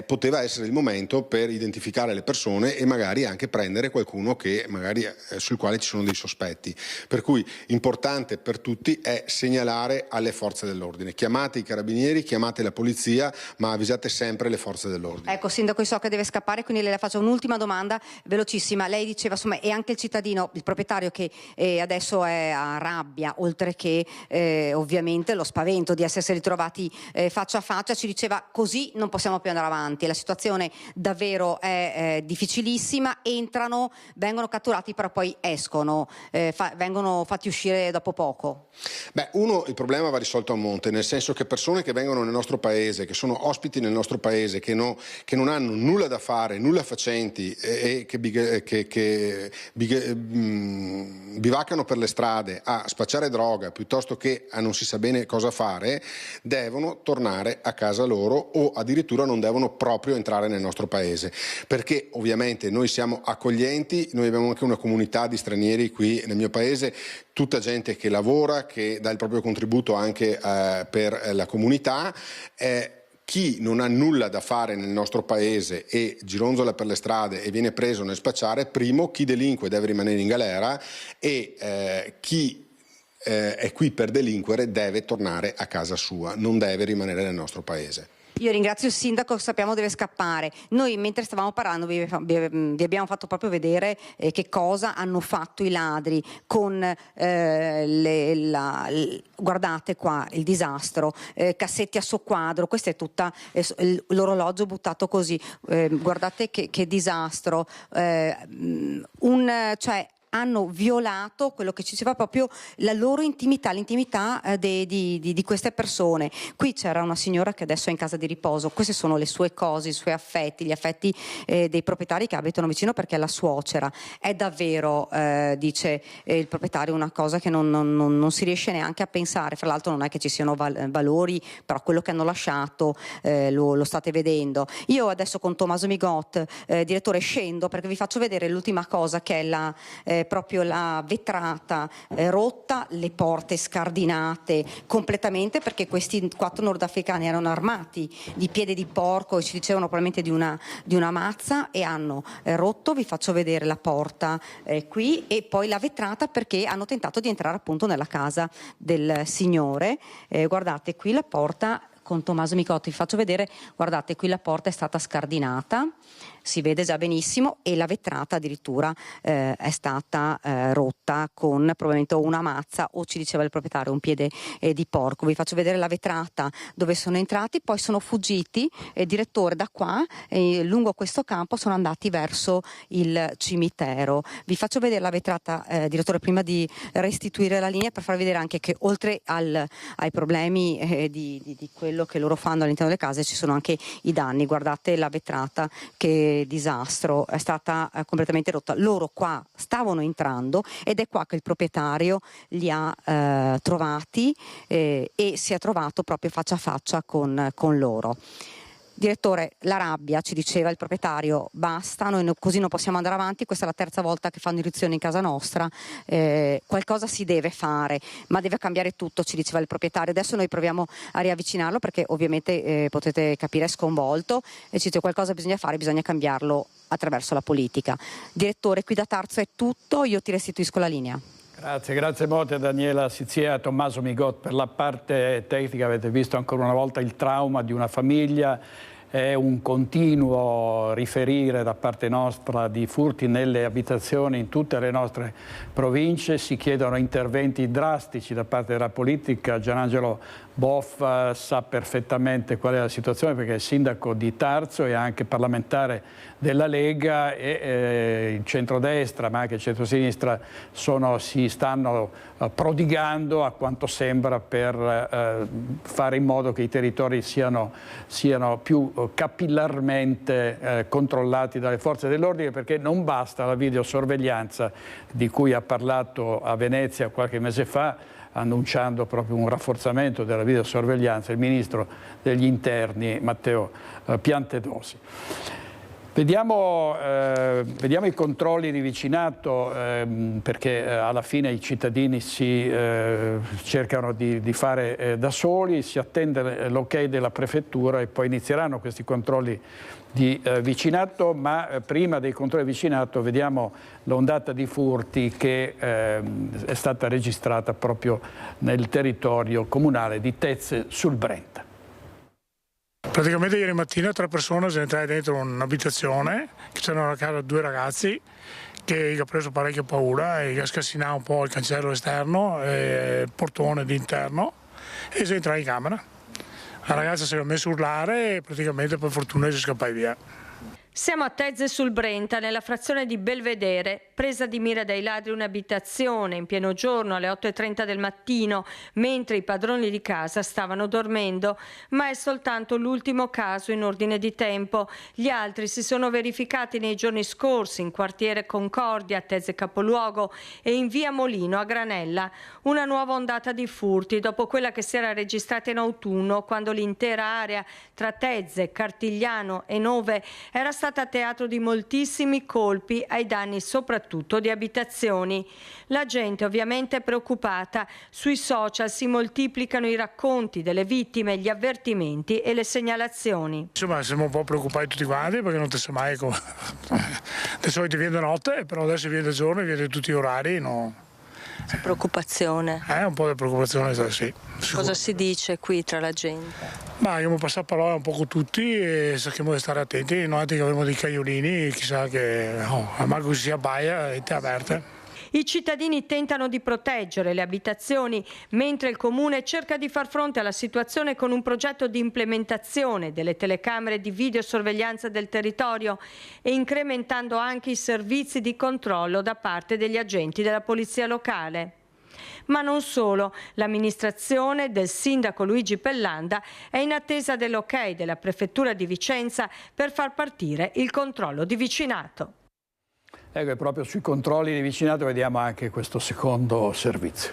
poteva essere il momento per identificare le persone e magari anche prendere qualcuno che magari sul quale ci sono dei sospetti. Per cui importante per tutti è segnalare alle forze dell'ordine. Chiamate i carabinieri, chiamate la polizia, ma avvisate sempre le forze dell'ordine. Ecco, sindaco, so che deve scappare, quindi le faccio un'ultima domanda velocissima. Lei diceva, insomma, e anche il cittadino, il proprietario che adesso è a rabbia, oltre che ovviamente lo spavento di essersi ritrovati faccia a faccia, ci diceva: così non possiamo più andare avanti, la situazione davvero è difficilissima, entrano, vengono catturati, però poi escono, vengono fatti uscire dopo poco. Beh, il problema va risolto a monte, nel senso che persone che vengono nel nostro paese, che sono ospiti nel nostro paese, che non hanno nulla da fare, nulla facenti e che bivaccano per le strade a spacciare droga piuttosto che a non si sa bene cosa fare, devono tornare a casa loro, o addirittura non devono proprio entrare nel nostro paese, perché ovviamente noi siamo accoglienti, noi abbiamo anche una comunità di stranieri qui nel mio paese, tutta gente che lavora, che dà il proprio contributo anche per la comunità. Chi non ha nulla da fare nel nostro paese e gironzola per le strade e viene preso nel spacciare, primo, chi delinque deve rimanere in galera, e chi è qui per delinquere deve tornare a casa sua, non deve rimanere nel nostro paese. Io ringrazio il sindaco, sappiamo deve scappare. Noi mentre stavamo parlando vi abbiamo fatto proprio vedere che cosa hanno fatto i ladri con guardate qua il disastro, cassetti a soqquadro, questo è tutta l'orologio buttato così, guardate che disastro, cioè hanno violato quello che ci diceva proprio la loro intimità, l'intimità di queste persone. Qui c'era una signora che adesso è in casa di riposo, queste sono le sue cose, i suoi affetti, gli affetti dei proprietari che abitano vicino perché è la suocera. È davvero, dice il proprietario, una cosa che non si riesce neanche a pensare. Fra l'altro non è che ci siano valori, però quello che hanno lasciato lo state vedendo. Io adesso con Tommaso Migot, direttore, scendo perché vi faccio vedere l'ultima cosa che è proprio la vetrata rotta, le porte scardinate completamente perché questi 4 nordafricani erano armati di piede di porco e ci dicevano probabilmente di una mazza e hanno rotto, vi faccio vedere la porta qui e poi la vetrata perché hanno tentato di entrare appunto nella casa del signore. Guardate qui la porta. Con Tommaso Micotti vi faccio vedere, guardate qui la porta è stata scardinata, si vede già benissimo e la vetrata addirittura è stata rotta con probabilmente una mazza o, ci diceva il proprietario, un piede di porco. Vi faccio vedere la vetrata dove sono entrati, poi sono fuggiti, direttore, da qua lungo questo campo sono andati verso il cimitero. Vi faccio vedere la vetrata, direttore, prima di restituire la linea, per farvi vedere anche che oltre ai problemi di quello che loro fanno all'interno delle case ci sono anche i danni. Guardate la vetrata, che disastro, è stata completamente rotta. Loro qua stavano entrando ed è qua che il proprietario li ha trovati e si è trovato proprio faccia a faccia con loro. Direttore, la rabbia, ci diceva il proprietario, basta, noi così non possiamo andare avanti, questa è la terza volta che fanno irruzione in casa nostra, qualcosa si deve fare, ma deve cambiare tutto, ci diceva il proprietario. Adesso noi proviamo a riavvicinarlo perché ovviamente potete capire è sconvolto e ci dice qualcosa bisogna fare, bisogna cambiarlo attraverso la politica. Direttore, qui da Tarso è tutto, io ti restituisco la linea. Grazie molte Daniela Sizia, Tommaso Migot per la parte tecnica. Avete visto ancora una volta il trauma di una famiglia, è un continuo riferire da parte nostra di furti nelle abitazioni in tutte le nostre province, si chiedono interventi drastici da parte della politica. Gianangelo Boff sa perfettamente qual è la situazione perché è sindaco di Tarso e anche parlamentare della Lega e il centrodestra ma anche il centrosinistra si stanno prodigando a quanto sembra per fare in modo che i territori siano più capillarmente controllati dalle forze dell'ordine, perché non basta la videosorveglianza di cui ha parlato a Venezia qualche mese fa, annunciando proprio un rafforzamento della videosorveglianza il ministro degli interni Matteo Piantedosi. Vediamo i controlli di vicinato perché alla fine i cittadini si cercano di fare da soli, si attende l'ok della prefettura e poi inizieranno questi controlli di vicinato, ma prima dei controlli di vicinato vediamo l'ondata di furti che è stata registrata proprio nel territorio comunale di Tezze sul Brenta. Praticamente ieri mattina 3 persone sono entrate dentro un'abitazione, c'erano a casa 2 ragazzi che ha preso parecchia paura e ha scassinato un po' il cancello esterno e il portone d'interno e si è entrato in camera. La ragazza si è messa a urlare e praticamente per fortuna si scappa via. Siamo a Tezze sul Brenta, nella frazione di Belvedere, presa di mira dai ladri un'abitazione in pieno giorno alle 8:30 del mattino, mentre i padroni di casa stavano dormendo, ma è soltanto l'ultimo caso in ordine di tempo. Gli altri si sono verificati nei giorni scorsi in quartiere Concordia a Tezze capoluogo e in via Molino a Granella. Una nuova ondata di furti dopo quella che si era registrata in autunno, quando l'intera area tra Tezze, Cartigliano e Nove era stata teatro di moltissimi colpi ai danni soprattutto di abitazioni. La gente ovviamente è preoccupata. Sui social si moltiplicano i racconti delle vittime, gli avvertimenti e le segnalazioni. Insomma, siamo un po' preoccupati tutti quanti perché non ti sa mai come. Di solito viene da notte, però adesso viene da giorno, viene tutti gli orari, no. C'è preoccupazione? Un po' di preoccupazione, sì. Cosa si dice qui tra la gente? Ma dobbiamo passare parola un po' con tutti e cerchiamo di stare attenti. Noi che abbiamo dei cagnolini, chissà che a manco si abbaia e te aperte. I cittadini tentano di proteggere le abitazioni, mentre il comune cerca di far fronte alla situazione con un progetto di implementazione delle telecamere di videosorveglianza del territorio e incrementando anche i servizi di controllo da parte degli agenti della polizia locale. Ma non solo, l'amministrazione del sindaco Luigi Pellanda è in attesa dell'ok della prefettura di Vicenza per far partire il controllo di vicinato. Ecco, e proprio sui controlli di vicinato vediamo anche questo secondo servizio.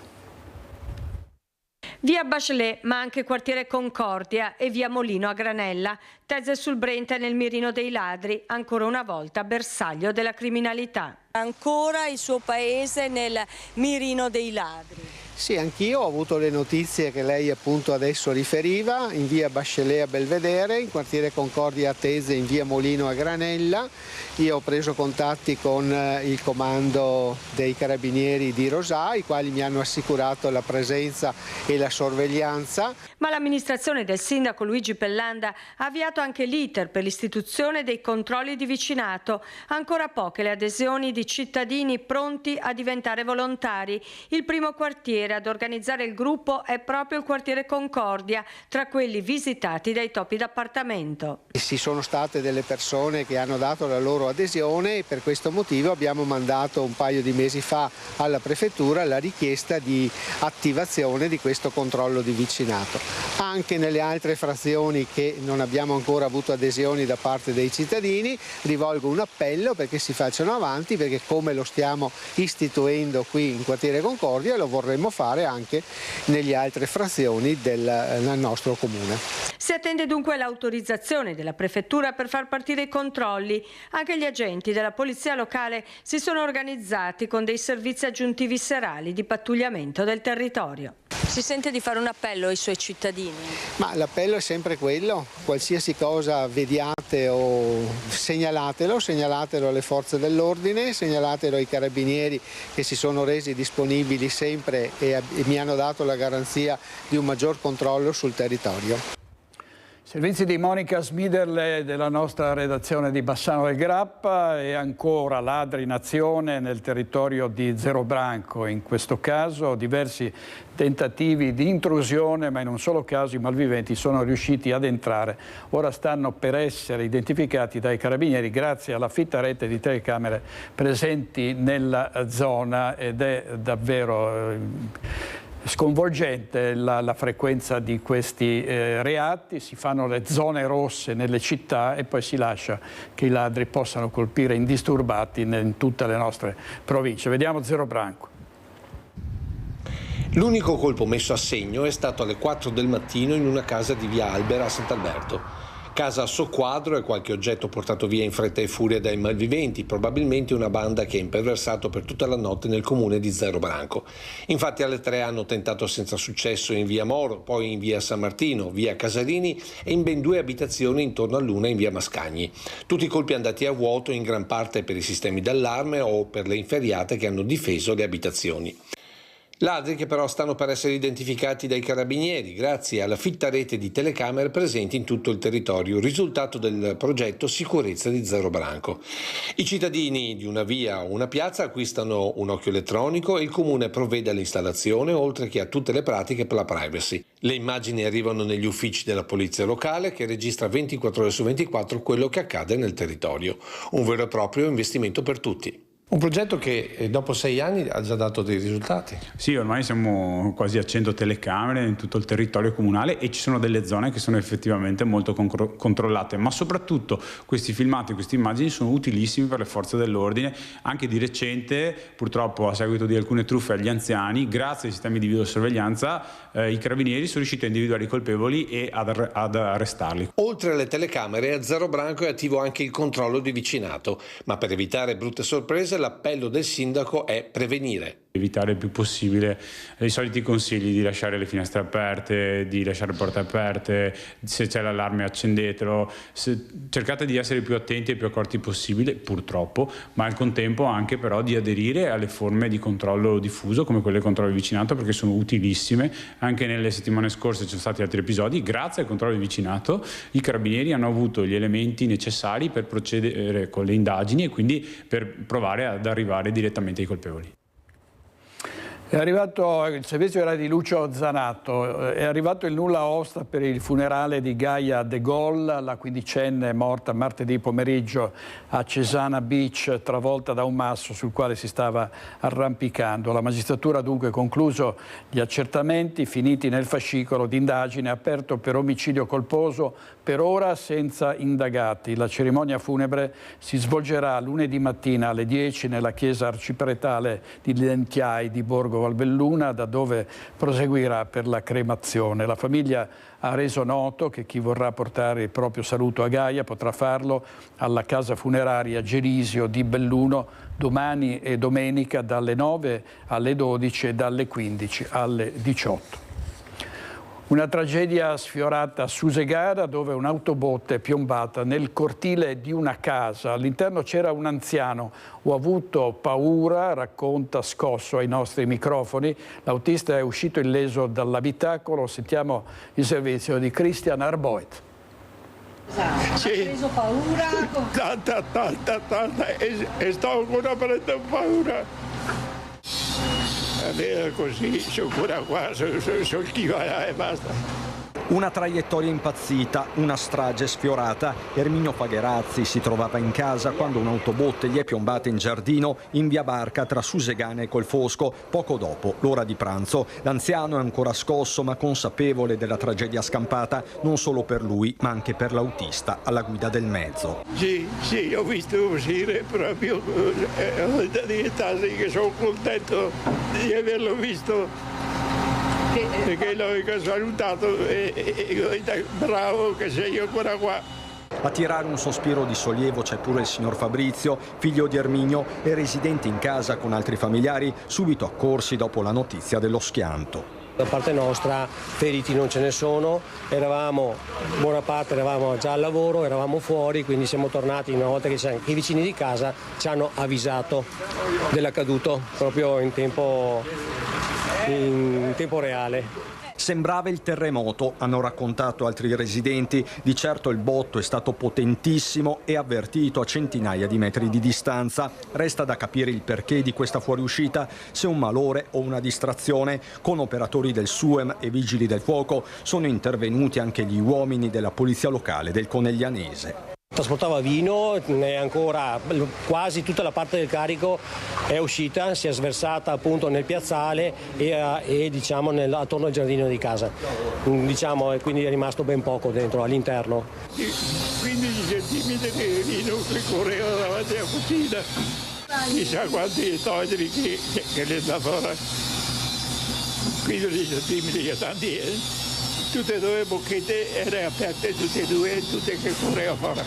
Via Bachelet, ma anche quartiere Concordia e via Molino a Granella. Tese sul Brenta nel mirino dei ladri, ancora una volta bersaglio della criminalità. Ancora il suo paese nel mirino dei ladri. Sì, anch'io ho avuto le notizie che lei appunto adesso riferiva, in via Bachelet a Belvedere, in quartiere Concordia a Tese, in via Molino a Granella. Io ho preso contatti con il comando dei carabinieri di Rosà, i quali mi hanno assicurato la presenza e la sorveglianza. Ma l'amministrazione del sindaco Luigi Pellanda ha avviato anche l'iter per l'istituzione dei controlli di vicinato. Ancora poche le adesioni di cittadini pronti a diventare volontari. Il primo quartiere ad organizzare il gruppo è proprio il quartiere Concordia, tra quelli visitati dai topi d'appartamento. Ci sono state delle persone che hanno dato la loro adesione e per questo motivo abbiamo mandato un paio di mesi fa alla prefettura la richiesta di attivazione di questo controllo di vicinato. Anche nelle altre frazioni che non abbiamo ancora avuto adesioni da parte dei cittadini rivolgo un appello perché si facciano avanti, perché come lo stiamo istituendo qui in quartiere Concordia lo vorremmo fare anche nelle altre frazioni del nostro comune. Si attende dunque l'autorizzazione della prefettura per far partire i controlli. Anche gli agenti della polizia locale si sono organizzati con dei servizi aggiuntivi serali di pattugliamento del territorio. Si sente di fare un appello ai suoi cittadini? Ma l'appello è sempre quello, qualsiasi cosa vediate o segnalatelo alle forze dell'ordine, segnalatelo ai carabinieri che si sono resi disponibili sempre e mi hanno dato la garanzia di un maggior controllo sul territorio. Servizi di Monica Smiderle della nostra redazione di Bassano del Grappa e ancora ladri in azione nel territorio di Zerobranco. In questo caso diversi tentativi di intrusione, ma in un solo caso i malviventi sono riusciti ad entrare. Ora stanno per essere identificati dai carabinieri grazie alla fitta rete di telecamere presenti nella zona ed è davvero sconvolgente la frequenza di questi reati. Si fanno le zone rosse nelle città e poi si lascia che i ladri possano colpire indisturbati in tutte le nostre province. Vediamo Zerobranco. L'unico colpo messo a segno è stato alle 4 del mattino in una casa di via Albera a Sant'Alberto. Casa a soqquadro e qualche oggetto portato via in fretta e furia dai malviventi, probabilmente una banda che ha imperversato per tutta la notte nel comune di Zerobranco. Infatti alle 3 hanno tentato senza successo in via Moro, poi in via San Martino, via Casarini e in ben 2 abitazioni intorno a Luna in via Mascagni. Tutti i colpi andati a vuoto in gran parte per i sistemi d'allarme o per le inferriate che hanno difeso le abitazioni. Ladri che però stanno per essere identificati dai carabinieri grazie alla fitta rete di telecamere presenti in tutto il territorio, risultato del progetto Sicurezza di Zerobranco. I cittadini di una via o una piazza acquistano un occhio elettronico e il comune provvede all'installazione oltre che a tutte le pratiche per la privacy. Le immagini arrivano negli uffici della polizia locale che registra 24 ore su 24 quello che accade nel territorio. Un vero e proprio investimento per tutti. Un progetto che dopo 6 anni ha già dato dei risultati. Sì, ormai siamo quasi a 100 telecamere in tutto il territorio comunale e ci sono delle zone che sono effettivamente molto controllate, ma soprattutto questi filmati, queste immagini sono utilissimi per le forze dell'ordine. Anche di recente, purtroppo a seguito di alcune truffe agli anziani, grazie ai sistemi di videosorveglianza i carabinieri sono riusciti a individuare i colpevoli e ad arrestarli. Oltre alle telecamere a Zerobranco è attivo anche il controllo di vicinato, ma per evitare brutte sorprese l'appello del sindaco è prevenire. Evitare il più possibile i soliti consigli di lasciare le finestre aperte, di lasciare le porte aperte, se c'è l'allarme accendetelo, cercate di essere più attenti e più accorti possibile, purtroppo, ma al contempo anche però di aderire alle forme di controllo diffuso come quelle del controllo di vicinato, perché sono utilissime. Anche nelle settimane scorse ci sono stati altri episodi, grazie al controllo di vicinato i carabinieri hanno avuto gli elementi necessari per procedere con le indagini e quindi per provare ad arrivare direttamente ai colpevoli. È arrivato il servizio era di Lucio Zanato, è arrivato il nulla osta per il funerale di Gaia De Gaulle, la quindicenne morta martedì pomeriggio a Cesana Beach, travolta da un masso sul quale si stava arrampicando. La magistratura ha dunque concluso gli accertamenti finiti nel fascicolo d'indagine aperto per omicidio colposo, per ora senza indagati. La cerimonia funebre si svolgerà lunedì mattina alle 10 nella chiesa arcipretale di Lentiai di Borgo Valbelluna, da dove proseguirà per la cremazione. La famiglia ha reso noto che chi vorrà portare il proprio saluto a Gaia potrà farlo alla casa funeraria Gerisio di Belluno domani e domenica dalle 9 alle 12 e dalle 15 alle 18. Una tragedia sfiorata a Susegara, dove un'autobotte è piombata nel cortile di una casa. All'interno c'era un anziano. Ho avuto paura, racconta scosso ai nostri microfoni. L'autista è uscito illeso dall'abitacolo. Sentiamo il servizio di Christian Arboit. Sì. Ha preso paura? Tanta e sto ancora prendendo paura. Così sono ancora qua, sono chi va e basta. Una traiettoria impazzita, una strage sfiorata. Erminio Fagherazzi si trovava in casa quando un'autobotte gli è piombata in giardino in via Barca tra Susegana e Colfosco. Poco dopo l'ora di pranzo. L'anziano è ancora scosso ma consapevole della tragedia scampata, non solo per lui ma anche per l'autista alla guida del mezzo. Sì, ho visto uscire proprio che sono contento di averlo visto. Perché l'ho salutato e bravo che sei ancora qua. A tirare un sospiro di sollievo c'è pure il signor Fabrizio, figlio di Erminio e residente in casa con altri familiari, subito accorsi dopo la notizia dello schianto. Da parte nostra feriti non ce ne sono, buona parte eravamo già al lavoro, eravamo fuori, quindi siamo tornati una volta che i vicini di casa ci hanno avvisato dell'accaduto proprio in tempo reale. Sembrava il terremoto, hanno raccontato altri residenti. Di certo il botto è stato potentissimo e avvertito a centinaia di metri di distanza. Resta da capire il perché di questa fuoriuscita, se un malore o una distrazione. Con operatori del SUEM e vigili del fuoco sono intervenuti anche gli uomini della polizia locale del Coneglianese. Trasportava vino e ancora quasi tutta la parte del carico è uscita, si è sversata appunto nel piazzale e diciamo attorno al giardino di casa. E quindi è rimasto ben poco dentro, all'interno. 15 centimetri di vino che correva davanti alla cucina. Chissà quanti togli che le da fuori. 15 centimetri che tanti Tutte e due bocchette erano aperte, tutte e due, tutte che correva fuori.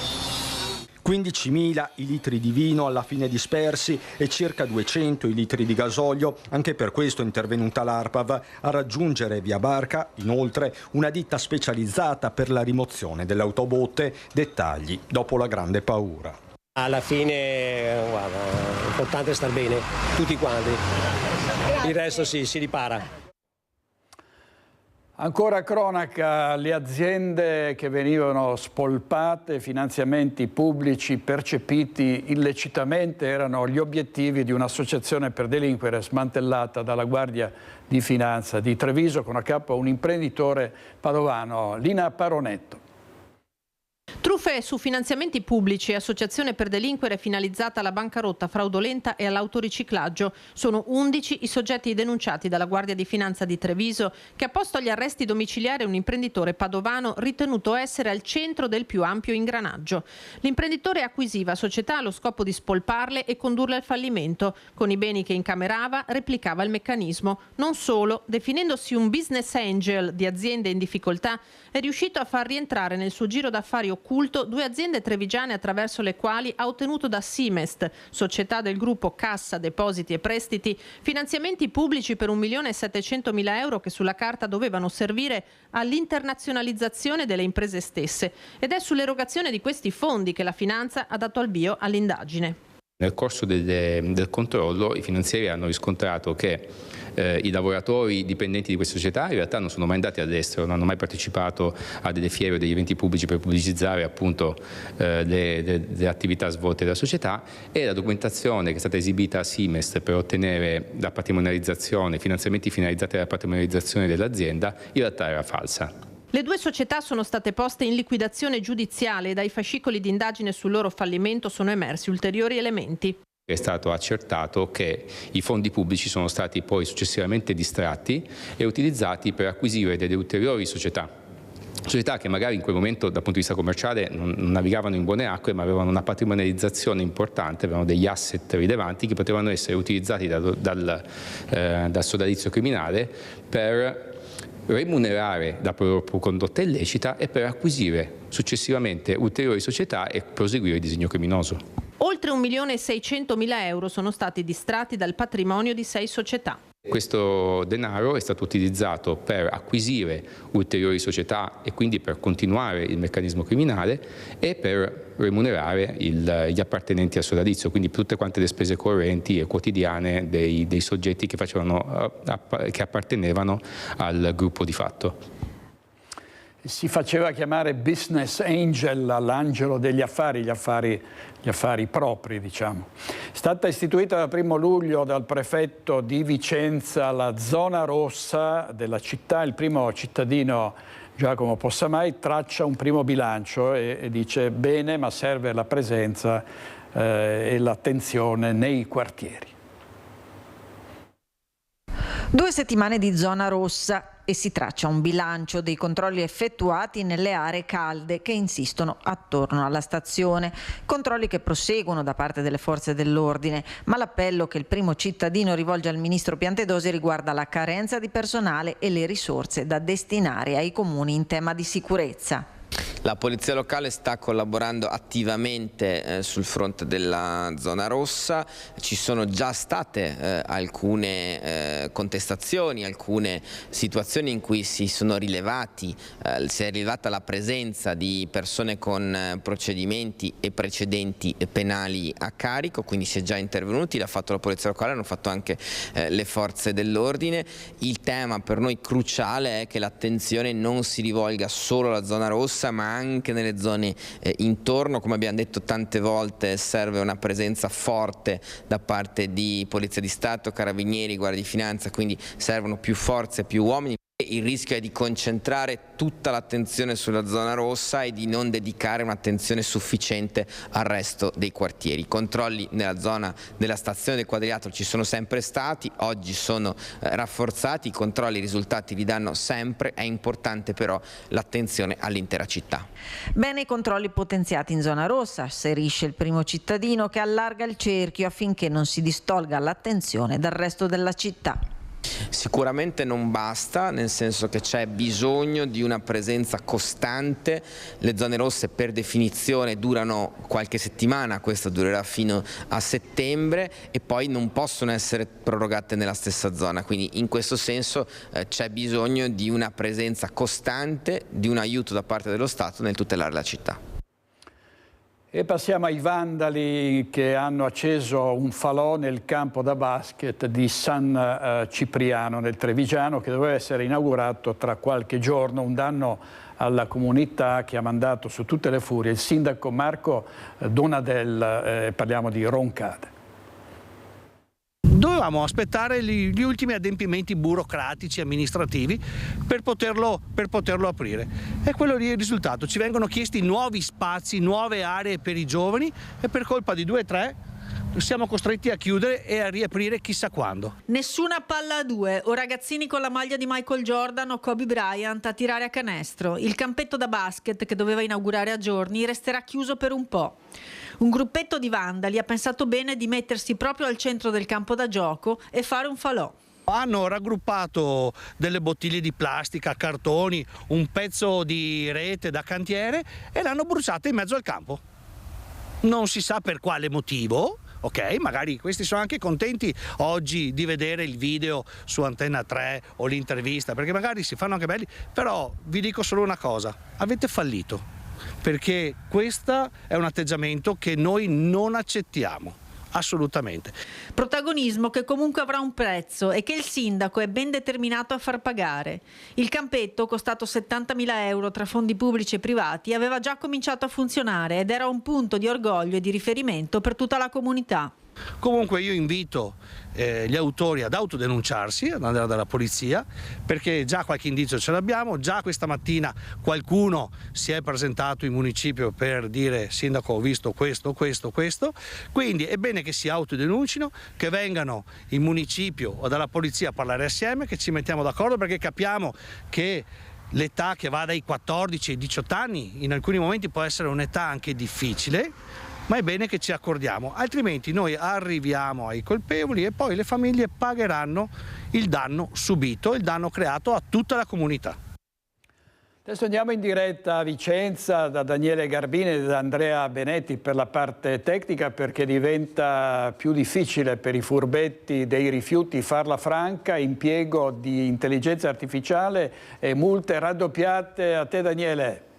15.000 i litri di vino alla fine dispersi e circa 200 i litri di gasolio. Anche per questo è intervenuta l'ARPAV a raggiungere via Barca, inoltre, una ditta specializzata per la rimozione delle autobotte. Dettagli dopo la grande paura. Alla fine, guarda, è importante star bene, tutti quanti. Il resto si ripara. Ancora cronaca, le aziende che venivano spolpate, finanziamenti pubblici percepiti illecitamente erano gli obiettivi di un'associazione per delinquere smantellata dalla Guardia di Finanza di Treviso con a capo un imprenditore padovano, Lina Paronetto. Truffe su finanziamenti pubblici e associazione per delinquere finalizzata alla bancarotta fraudolenta e all'autoriciclaggio. Sono 11 i soggetti denunciati dalla Guardia di Finanza di Treviso, che ha posto agli arresti domiciliari un imprenditore padovano ritenuto essere al centro del più ampio ingranaggio. L'imprenditore acquisiva società allo scopo di spolparle e condurle al fallimento. Con i beni che incamerava replicava il meccanismo. Non solo, definendosi un business angel di aziende in difficoltà, è riuscito a far rientrare nel suo giro d'affari occulto sussulto 2 aziende trevigiane attraverso le quali ha ottenuto da Simest, società del gruppo Cassa Depositi e Prestiti, finanziamenti pubblici per 1.700.000 euro che sulla carta dovevano servire all'internazionalizzazione delle imprese stesse. Ed è sull'erogazione di questi fondi che la Finanza ha dato al via all'indagine. Nel corso del controllo i finanzieri hanno riscontrato che i lavoratori dipendenti di queste società in realtà non sono mai andati all'estero, non hanno mai partecipato a delle fiere o degli eventi pubblici per pubblicizzare appunto le attività svolte dalla società, e la documentazione che è stata esibita a Simest per ottenere la patrimonializzazione, finanziamenti finalizzati alla patrimonializzazione dell'azienda, in realtà era falsa. Le 2 società sono state poste in liquidazione giudiziale e dai fascicoli di indagine sul loro fallimento sono emersi ulteriori elementi. È stato accertato che i fondi pubblici sono stati poi successivamente distratti e utilizzati per acquisire delle ulteriori società che magari in quel momento dal punto di vista commerciale non navigavano in buone acque, ma avevano una patrimonializzazione importante, avevano degli asset rilevanti che potevano essere utilizzati dal sodalizio criminale per remunerare la propria condotta illecita e per acquisire successivamente ulteriori società e proseguire il disegno criminoso. Oltre 1.600.000 euro sono stati distratti dal patrimonio di 6 società. Questo denaro è stato utilizzato per acquisire ulteriori società e quindi per continuare il meccanismo criminale e per remunerare gli appartenenti al sodalizio, quindi tutte quante le spese correnti e quotidiane dei soggetti che appartenevano al gruppo di fatto. Si faceva chiamare business angel, all'angelo degli affari, gli affari propri, diciamo. È stata istituita dal 1° luglio dal prefetto di Vicenza la zona rossa della città. Il primo cittadino, Giacomo Possamai, traccia un primo bilancio e dice: bene, ma serve la presenza e l'attenzione nei quartieri. 2 settimane di zona rossa e si traccia un bilancio dei controlli effettuati nelle aree calde che insistono attorno alla stazione. Controlli che proseguono da parte delle forze dell'ordine, ma l'appello che il primo cittadino rivolge al ministro Piantedosi riguarda la carenza di personale e le risorse da destinare ai comuni in tema di sicurezza. La polizia locale sta collaborando attivamente sul fronte della zona rossa, ci sono già state alcune contestazioni, alcune situazioni in cui si è rilevata la presenza di persone con procedimenti e precedenti penali a carico, quindi si è già intervenuti, l'ha fatto la polizia locale, hanno fatto anche le forze dell'ordine. Il tema per noi cruciale è che l'attenzione non si rivolga solo alla zona rossa, ma anche nelle zone intorno. Come abbiamo detto tante volte, serve una presenza forte da parte di Polizia di Stato, Carabinieri, Guardia di Finanza, quindi servono più forze, più uomini. Il rischio è di concentrare tutta l'attenzione sulla zona rossa e di non dedicare un'attenzione sufficiente al resto dei quartieri. I controlli nella zona della stazione del Quadrilatero ci sono sempre stati, oggi sono rafforzati, i controlli, i risultati li danno sempre, è importante però l'attenzione all'intera città. Bene i controlli potenziati in zona rossa, asserisce il primo cittadino che allarga il cerchio affinché non si distolga l'attenzione dal resto della città. Sicuramente non basta, nel senso che c'è bisogno di una presenza costante. Le zone rosse per definizione durano qualche settimana, questo durerà fino a settembre, e poi non possono essere prorogate nella stessa zona, quindi in questo senso c'è bisogno di una presenza costante, di un aiuto da parte dello Stato nel tutelare la città. E passiamo ai vandali che hanno acceso un falò nel campo da basket di San Cipriano nel Trevigiano, che doveva essere inaugurato tra qualche giorno, un danno alla comunità che ha mandato su tutte le furie il sindaco Marco Donadel, parliamo di Roncade. Dovevamo aspettare gli ultimi adempimenti burocratici, amministrativi per poterlo aprire. E quello lì è il risultato. Ci vengono chiesti nuovi spazi, nuove aree per i giovani e per colpa di 2 o 3 siamo costretti a chiudere e a riaprire chissà quando. Nessuna palla a 2 o ragazzini con la maglia di Michael Jordan o Kobe Bryant a tirare a canestro. Il campetto da basket che doveva inaugurare a giorni resterà chiuso per un po'. Un gruppetto di vandali ha pensato bene di mettersi proprio al centro del campo da gioco e fare un falò. hanno raggruppato delle bottiglie di plastica, cartoni, un pezzo di rete da cantiere e l'hanno bruciata in mezzo al campo. Non si sa per quale motivo. Ok, magari questi sono anche contenti oggi di vedere il video su Antenna 3 o l'intervista, perché magari si fanno anche belli, però vi dico solo una cosa: avete fallito, perché questo è un atteggiamento che noi non accettiamo. Assolutamente. Protagonismo che comunque avrà un prezzo e che il sindaco è ben determinato a far pagare. Il campetto, costato 70.000 euro tra fondi pubblici e privati, aveva già cominciato a funzionare ed era un punto di orgoglio e di riferimento per tutta la comunità. Comunque io invito gli autori ad autodenunciarsi, ad andare dalla polizia, perché già qualche indizio ce l'abbiamo. Già questa mattina qualcuno si è presentato in municipio per dire: sindaco, ho visto questo, quindi è bene che si autodenuncino, che vengano in municipio o dalla polizia a parlare assieme, che ci mettiamo d'accordo, perché capiamo che l'età che va dai 14 ai 18 anni in alcuni momenti può essere un'età anche difficile, ma è bene che ci accordiamo, altrimenti noi arriviamo ai colpevoli e poi le famiglie pagheranno il danno subito, il danno creato a tutta la comunità. Adesso andiamo in diretta a Vicenza da Daniele Garbini e da Andrea Benetti per la parte tecnica, perché diventa più difficile per i furbetti dei rifiuti farla franca, impiego di intelligenza artificiale e multe raddoppiate. A te, Daniele.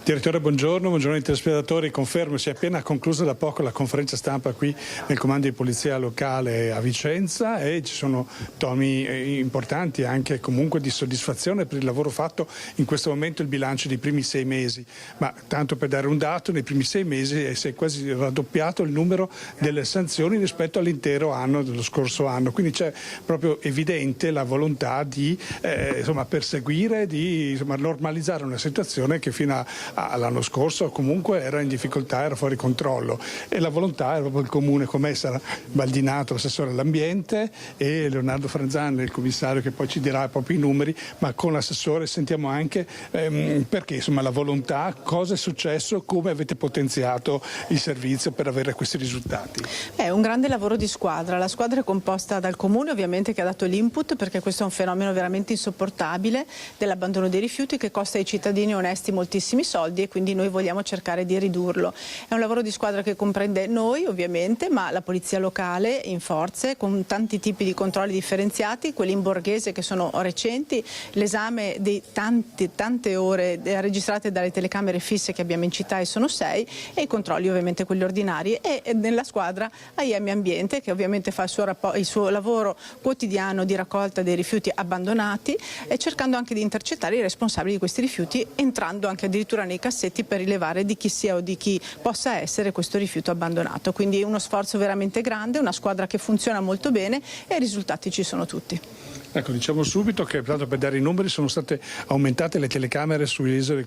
Direttore, buongiorno ai telespettatori. Confermo, si è appena conclusa da poco la conferenza stampa qui nel comando di polizia locale a Vicenza e ci sono tomi importanti anche comunque di soddisfazione per il lavoro fatto in questo momento, il bilancio dei primi 6 mesi. Ma tanto per dare un dato, nei primi 6 mesi si è quasi raddoppiato il numero delle sanzioni rispetto all'intero anno dello scorso anno. Quindi c'è proprio evidente la volontà di perseguire, di normalizzare una situazione che fino all'anno scorso comunque era in difficoltà, era fuori controllo, e la volontà era proprio il comune, come sarà Baldinato, l'assessore all'ambiente, e Leonardo Franzani, il commissario, che poi ci dirà proprio i numeri, ma con l'assessore sentiamo anche perché la volontà, cosa è successo, come avete potenziato il servizio per avere questi risultati. È un grande lavoro di squadra, la squadra è composta dal comune ovviamente, che ha dato l'input, perché questo è un fenomeno veramente insopportabile dell'abbandono dei rifiuti che costa ai cittadini onesti moltissimi soldi, e quindi noi vogliamo cercare di ridurlo. È un lavoro di squadra che comprende noi ovviamente, ma la polizia locale in forze, con tanti tipi di controlli differenziati, quelli in borghese che sono recenti, l'esame di tante ore registrate dalle telecamere fisse che abbiamo in città, e sono 6, e i controlli ovviamente quelli ordinari, e nella squadra AIM Ambiente, che ovviamente fa il suo lavoro quotidiano di raccolta dei rifiuti abbandonati, e cercando anche di intercettare i responsabili di questi rifiuti, entrando anche addirittura nei cassetti per rilevare di chi sia o di chi possa essere questo rifiuto abbandonato. Quindi è uno sforzo veramente grande, una squadra che funziona molto bene, e i risultati ci sono tutti. Ecco, diciamo subito che, tanto per dare i numeri, sono state aumentate le telecamere sulle isole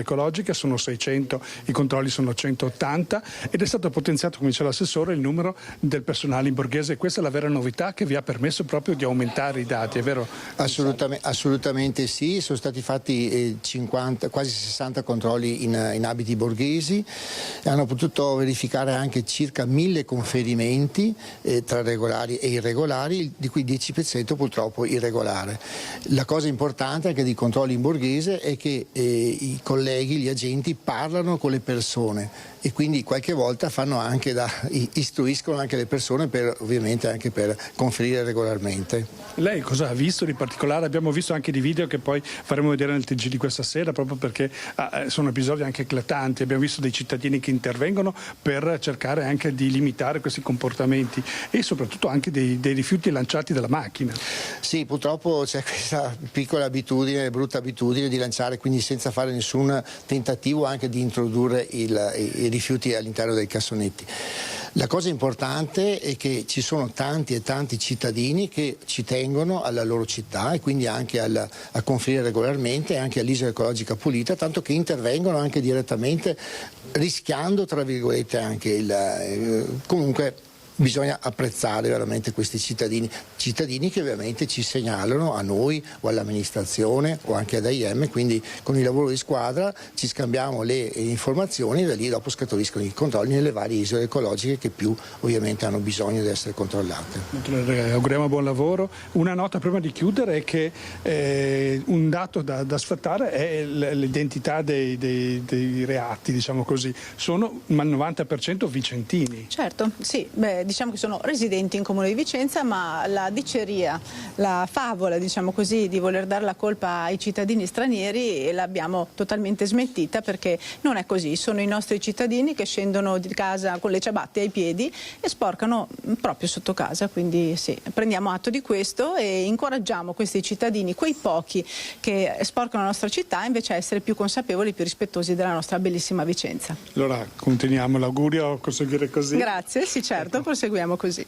ecologiche, sono 600, i controlli sono 180, ed è stato potenziato, come dice l'assessore, il numero del personale in borghese. Questa è la vera novità che vi ha permesso proprio di aumentare i dati, è vero? Assolutamente sì, sono stati fatti quasi 60 controlli in abiti borghesi, hanno potuto verificare anche circa 1000 conferimenti tra regolari e irregolari, di cui 10% purtroppo irregolare. La cosa importante anche dei controlli in borghese è che i colleghi, gli agenti parlano con le persone, e quindi qualche volta istruiscono anche le persone, ovviamente anche per conferire regolarmente. Lei cosa ha visto di particolare? Abbiamo visto anche di video che poi faremo vedere nel TG di questa sera, proprio perché sono episodi anche eclatanti. Abbiamo visto dei cittadini che intervengono per cercare anche di limitare questi comportamenti, e soprattutto anche dei rifiuti lanciati dalla macchina. Sì, purtroppo c'è questa piccola abitudine, brutta abitudine di lanciare, quindi senza fare nessun tentativo anche di introdurre i rifiuti all'interno dei cassonetti. La cosa importante è che ci sono tanti e tanti cittadini che ci tengono alla loro città, e quindi anche a conferire regolarmente, anche all'isola ecologica pulita, tanto che intervengono anche direttamente, rischiando tra virgolette anche comunque bisogna apprezzare veramente questi cittadini che ovviamente ci segnalano a noi o all'amministrazione o anche ad AIM, quindi con il lavoro di squadra ci scambiamo le informazioni e da lì dopo scaturiscono i controlli nelle varie isole ecologiche che più ovviamente hanno bisogno di essere controllate. Auguriamo buon lavoro. Una nota prima di chiudere è che un dato da sfatare è l'identità dei reati, diciamo così, sono il 90% vicentini. Certo, sì, diciamo che sono residenti in Comune di Vicenza, ma la diceria, la favola, diciamo così, di voler dare la colpa ai cittadini stranieri l'abbiamo totalmente smentita, perché non è così. Sono i nostri cittadini che scendono di casa con le ciabatte ai piedi e sporcano proprio sotto casa, quindi sì, prendiamo atto di questo e incoraggiamo questi cittadini, quei pochi che sporcano la nostra città, invece a essere più consapevoli e più rispettosi della nostra bellissima Vicenza. Allora continuiamo l'augurio a conseguire così. Grazie, sì certo, proseguiamo così.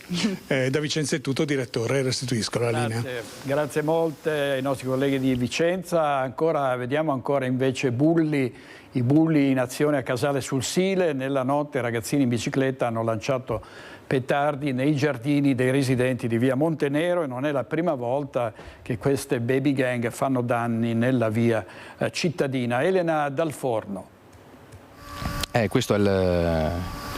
Da Vicenza è tutto, direttore, restituisco la linea. Grazie molte ai nostri colleghi di Vicenza. Vediamo ancora invece i bulli in azione a Casale sul Sile. Nella notte ragazzini in bicicletta hanno lanciato petardi nei giardini dei residenti di via Montenero e non è la prima volta che queste baby gang fanno danni nella via cittadina. Elena Dal Forno. Questo è il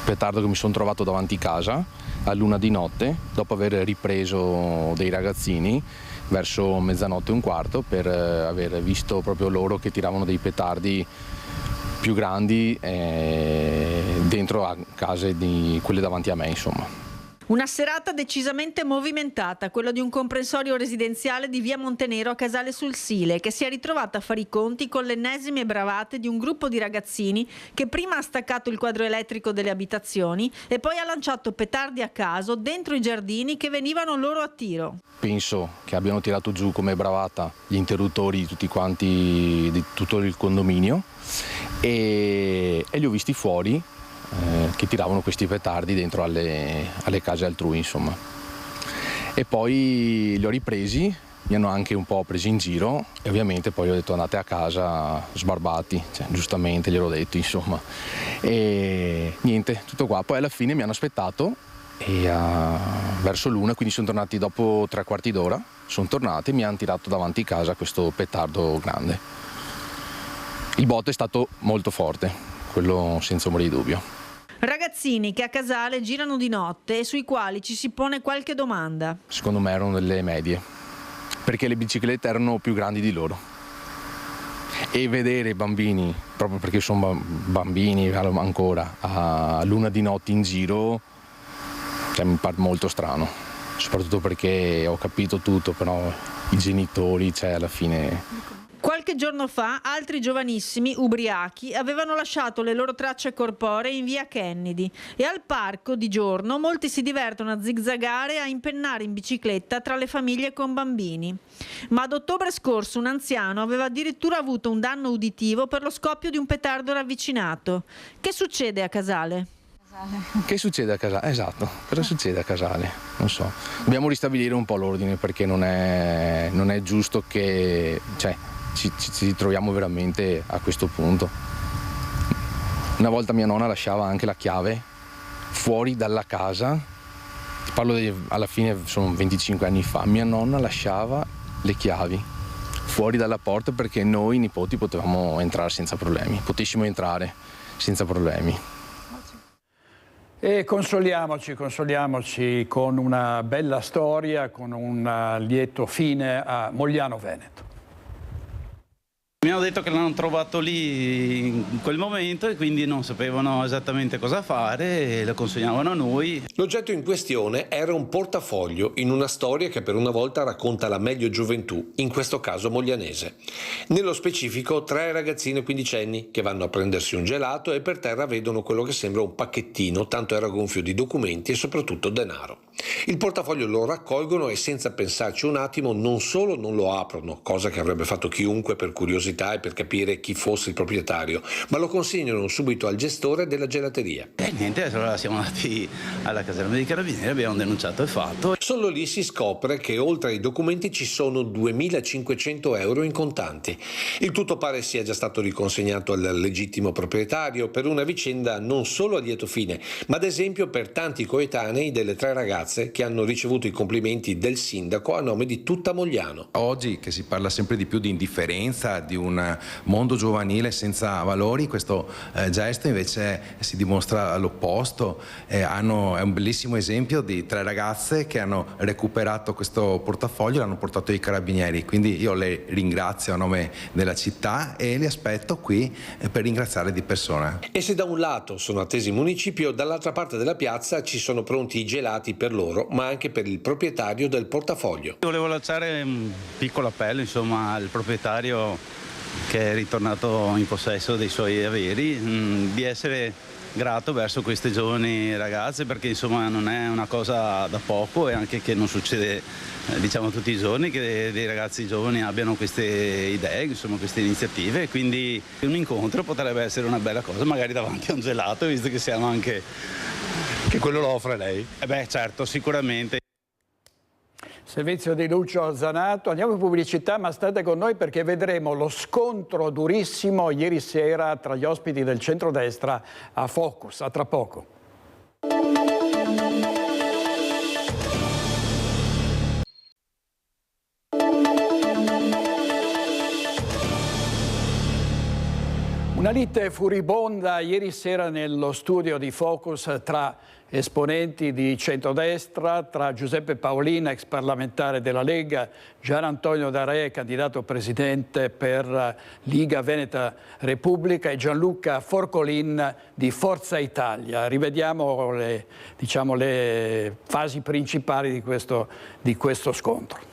petardo che mi sono trovato davanti casa a luna di notte, dopo aver ripreso dei ragazzini verso 00:15 per aver visto proprio loro che tiravano dei petardi più grandi dentro a case di quelle davanti a me, insomma. Una serata decisamente movimentata, quella di un comprensorio residenziale di via Montenero a Casale sul Sile, che si è ritrovata a fare i conti con le ennesime bravate di un gruppo di ragazzini che prima ha staccato il quadro elettrico delle abitazioni e poi ha lanciato petardi a caso dentro i giardini che venivano loro a tiro. Penso che abbiano tirato giù come bravata gli interruttori di tutti quanti, di tutto il condominio e li ho visti fuori che tiravano questi petardi dentro alle case altrui, insomma. E poi li ho ripresi, mi hanno anche un po' presi in giro e ovviamente poi ho detto andate a casa sbarbati, giustamente gliel'ho detto, insomma. E niente, tutto qua. Poi alla fine mi hanno aspettato e verso l'una, quindi sono tornati dopo 3/4 d'ora, sono tornati e mi hanno tirato davanti a casa questo petardo grande. Il botto è stato molto forte, quello senza ombra di dubbio. Ragazzini che a Casale girano di notte e sui quali ci si pone qualche domanda. Secondo me erano delle medie, perché le biciclette erano più grandi di loro. E vedere bambini, proprio perché sono bambini ancora, a luna di notte in giro, mi pare molto strano. Soprattutto perché ho capito tutto, però i genitori, alla fine... Qualche giorno fa altri giovanissimi ubriachi avevano lasciato le loro tracce corporee in via Kennedy e al parco di giorno molti si divertono a zigzagare e a impennare in bicicletta tra le famiglie con bambini. Ma ad ottobre scorso un anziano aveva addirittura avuto un danno uditivo per lo scoppio di un petardo ravvicinato. Che succede a Casale? Che succede a Casale? Esatto, cosa succede a Casale? Non so. Dobbiamo ristabilire un po' l'ordine perché non è giusto che... Ci troviamo veramente a questo punto. Una volta mia nonna lasciava anche la chiave fuori dalla casa, alla fine sono 25 anni fa, mia nonna lasciava le chiavi fuori dalla porta perché noi nipoti potevamo entrare senza problemi, potessimo entrare senza problemi. E consoliamoci con una bella storia, con un lieto fine a Mogliano Veneto. Mi hanno detto che l'hanno trovato lì in quel momento e quindi non sapevano esattamente cosa fare e lo consegnavano a noi. L'oggetto in questione era un portafoglio in una storia che per una volta racconta la meglio gioventù, in questo caso moglianese. Nello specifico 3 ragazzine quindicenni che vanno a prendersi un gelato e per terra vedono quello che sembra un pacchettino, tanto era gonfio di documenti e soprattutto denaro. Il portafoglio lo raccolgono e senza pensarci un attimo non solo non lo aprono, cosa che avrebbe fatto chiunque per curiosità e per capire chi fosse il proprietario, ma lo consegnano subito al gestore della gelateria. E niente, allora siamo andati alla caserma dei Carabinieri, abbiamo denunciato il fatto. Solo lì si scopre che oltre ai documenti ci sono 2.500 euro in contanti. Il tutto pare sia già stato riconsegnato al legittimo proprietario per una vicenda non solo a lieto fine, ma ad esempio per tanti coetanei delle 3 ragazze che hanno ricevuto i complimenti del sindaco a nome di tutta Mogliano. Oggi che si parla sempre di più di indifferenza, di un mondo giovanile senza valori, questo gesto invece si dimostra all'opposto. È un bellissimo esempio di 3 ragazze che hanno recuperato questo portafoglio e l'hanno portato ai Carabinieri, quindi io le ringrazio a nome della città e li aspetto qui per ringraziare di persona. E se da un lato sono attesi in municipio, dall'altra parte della piazza ci sono pronti i gelati per loro, ma anche per il proprietario del portafoglio. Volevo lanciare un piccolo appello al proprietario che è ritornato in possesso dei suoi averi, di essere grato verso queste giovani ragazze, perché insomma non è una cosa da poco e anche che non succede tutti i giorni che dei ragazzi giovani abbiano queste idee, insomma queste iniziative, quindi un incontro potrebbe essere una bella cosa, magari davanti a un gelato, visto che siamo anche che quello lo offre lei. Certo, sicuramente. Servizio di Lucio Zanato, andiamo in pubblicità, ma state con noi perché vedremo lo scontro durissimo ieri sera tra gli ospiti del centrodestra a Focus. A tra poco. Una lite furibonda ieri sera nello studio di Focus tra esponenti di centrodestra, tra Giuseppe Paolin, ex parlamentare della Lega, Gian Antonio D'Arè, candidato presidente per Liga Veneta Repubblica, e Gianluca Forcolin di Forza Italia. Rivediamo le fasi principali di questo scontro.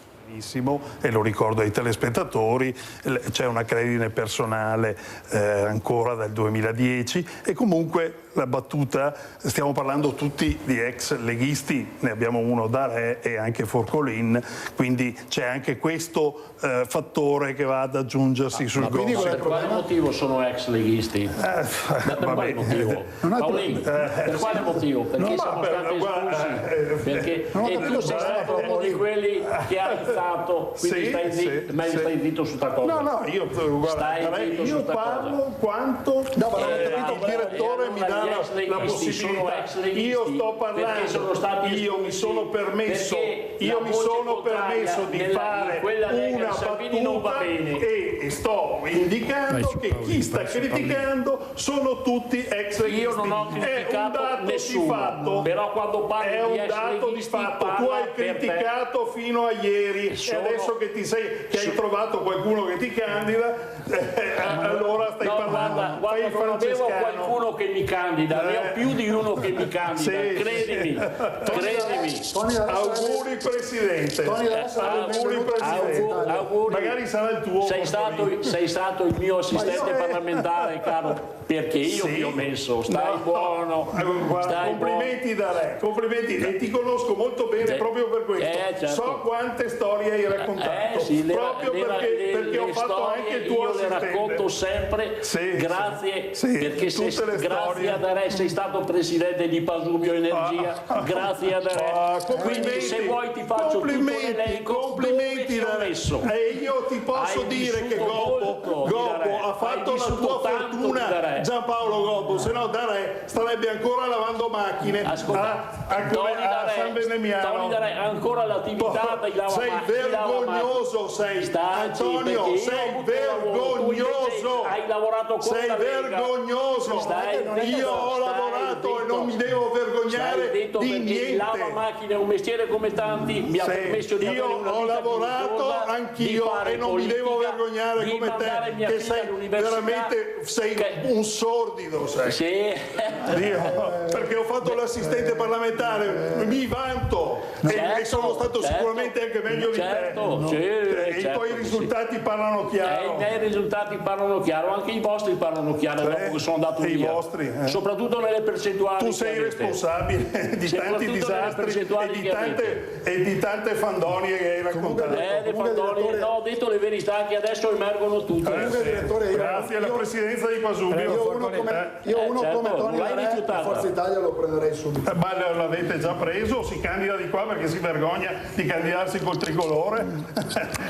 E lo ricordo ai telespettatori, c'è una credine personale ancora dal 2010 e comunque la battuta, stiamo parlando tutti di ex leghisti, ne abbiamo uno D'Arè e anche Forcolin, quindi c'è anche questo fattore che va ad aggiungersi sul gossip. Per quale motivo sono ex leghisti? Per quale motivo? Paolin, per quale motivo? Perché siamo stati espulsi? E tu sei stato uno di quelli che ha alzato, quindi stai zitto su sta cosa. No, io parlo quanto il direttore mi dà la possibilità. Io sto parlando, io mi sono permesso di fare una battuta e sto indicando che chi sta criticando sono tutti ex leghisti. Io non ho criticato nessuno, però quando parli di ex leghisti tu hai criticato fino a ieri e adesso che hai trovato qualcuno che ti candida, allora stai parlando. Guarda, non avevo qualcuno che mi candida, ne ho più di uno che mi candida, credimi. Auguri Presidente. Auguri. Magari sarà il tuo. Sei stato il mio assistente parlamentare, caro, perché io ti ho messo, stai buono. Complimenti D'Arè, complimenti, e ti conosco molto bene proprio per questo. Certo. So quante storie hai raccontato, proprio perché ho fatto anche il tuo assistente. Io le racconto sempre, grazie, perché grazie a D'Arè sei stato presidente di Pasubio Energia, grazie a D'Arè. Quindi se vuoi ti faccio tutto l'elenco. Complimenti D'Arè. E io ti posso dire che Gobbo ha fatto la tua fortuna, Giampaolo Gobbo, se no D'Arè starebbe ancora lavando macchine a San Beneviano. Tony D'Arè, ancora l'attività di lavamacchine. Sei vergognoso, Antonio, sei vergognoso. Hai lavorato con sei vergognoso. Io ho lavorato e non mi devo vergognare di niente. Il lavamacchine è un mestiere come tanti, mi ha permesso di avere una vita. Io ho lavorato anch'io e non mi devo vergognare come te, che sei veramente un sordido, sai. Sì. Perché ho fatto l'assistente parlamentare, mi vanto e sono stato sicuramente anche meglio di te. I tuoi risultati parlano chiaro. I miei risultati parlano chiaro, anche i vostri parlano chiaro dopo che sono andato via. Vostri, soprattutto nelle percentuali. Tu sei responsabile di tanti disastri e di tante fandonie che hai raccontato. Le fandonie, no, ho detto le verità che adesso emergono tutte. Grazie alla presidenza di Pasubio. Io uno come Tony Re, Forza Italia lo prenderei subito. Ma l'avete già preso? Si candida di qua perché si vergogna di candidarsi col tricolore?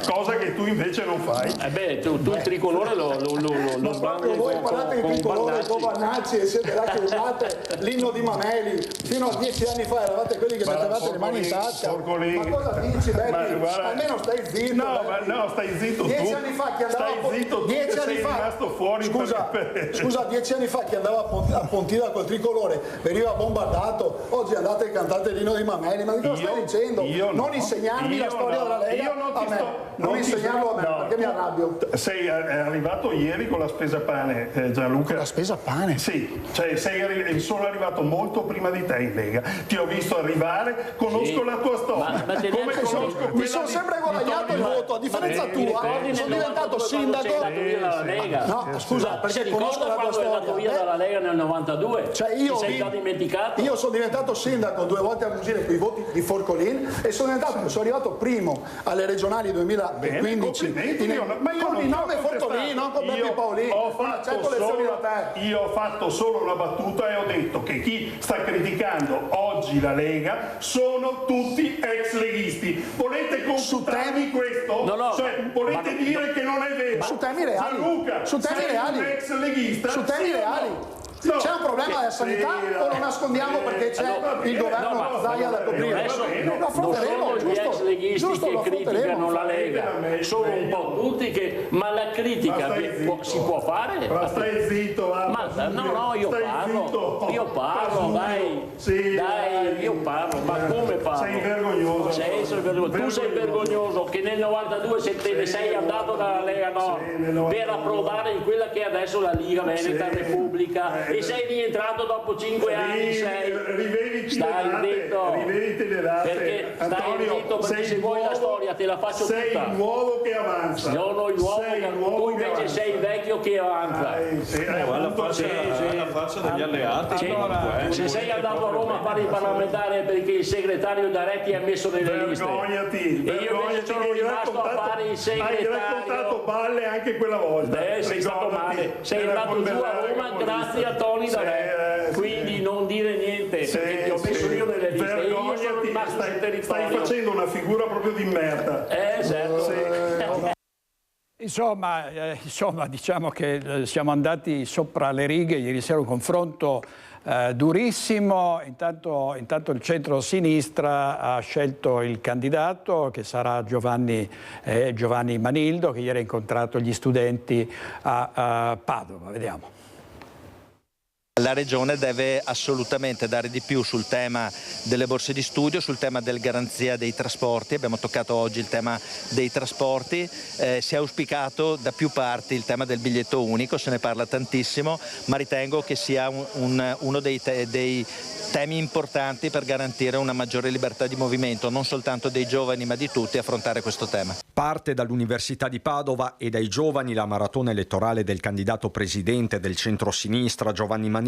Cosa che tu invece non fai. Tu il tricolore lo sbandi. Voi parlate di tricolore con Vannacci e siete là che usate l'inno di Mameli. Fino a 10 anni fa eravate quelli che mettevate le mani in tasca. Ma cosa dici, Betty? Almeno stai zitto. No, stai zitto. 10 anni fa chi andava Scusa, 10 anni fa chi andava a Pontida col tricolore veniva bombardato. Oggi andate e cantate l'inno di Mameli. Ma di cosa stai dicendo? Non insegnarmi la storia della Lega non insegnarlo a me, perché mi arrabbio. Sei arrivato ieri con la spesa pane, Gianluca. La spesa pane? Sì, cioè sono arrivato molto prima di te in Lega. Ti ho visto arrivare, conosco la tua storia. Mi sono sempre guadagnato il voto, a differenza tua. Sono diventato sindaco. No, scusa, perché conosco la tua storia. È andato via dalla Lega nel 92. Ti sei già dimenticato? Io sono diventato sindaco 2 volte a Musile con i voti di Forcolin e sono arrivato primo alle regionali 2015 con il nome Forcolin, non con Beppe Paolini. Io ho fatto solo una battuta e ho detto che chi sta criticando oggi la Lega sono tutti ex leghisti. Volete consultarmi questo? No. Cioè, volete dire che non è vero? Su temi reali. Gianluca, Su temi reali. Un ex leghista? Su temi reali. No. C'è un problema della sanità o lo nascondiamo perché c'è il governo Zaia da coprire? Lo affronteremo, gli ex leghisti che criticano la Lega, sono un po' tutti ma la critica si può fare? Ma stai zitto, io parlo, dai, io parlo, ma come parlo? Sei vergognoso. Tu sei vergognoso che nel 92 te ne sei andato dalla Lega Nord per approdare in quella che è adesso la Liga Veneta Repubblica e sei rientrato dopo 5 anni. Stai zitto, perché se vuoi la storia te la faccio tutta. Sei il nuovo che avanza. Sono il nuovo, tu invece sei il vecchio che avanza. La faccia degli alleati. Se sei andato a Roma a fare il parlamentare perché il segretario D'Aretti ha messo nelle liste e io invece sono rimasto a fare il segretario. Hai raccontato balle anche quella volta. Sei stato male, sei andato giù a Roma grazie a Tony D'Aretti, quindi non dire niente perché ti ho messo io nelle liste e io sono rimasto sul territorio. Stai facendo una figura proprio di merda. Certo. Insomma, diciamo che siamo andati sopra le righe ieri sera, un confronto durissimo. Intanto il centro-sinistra ha scelto il candidato che sarà Giovanni Manildo, che ieri ha incontrato gli studenti a Padova. Vediamo. La Regione deve assolutamente dare di più sul tema delle borse di studio, sul tema della garanzia dei trasporti. Abbiamo toccato oggi il tema dei trasporti, si è auspicato da più parti il tema del biglietto unico, se ne parla tantissimo, ma ritengo che sia uno dei temi importanti per garantire una maggiore libertà di movimento, non soltanto dei giovani ma di tutti, affrontare questo tema. Parte dall'Università di Padova e dai giovani la maratona elettorale del candidato presidente del centro-sinistra Giovanni Manildo,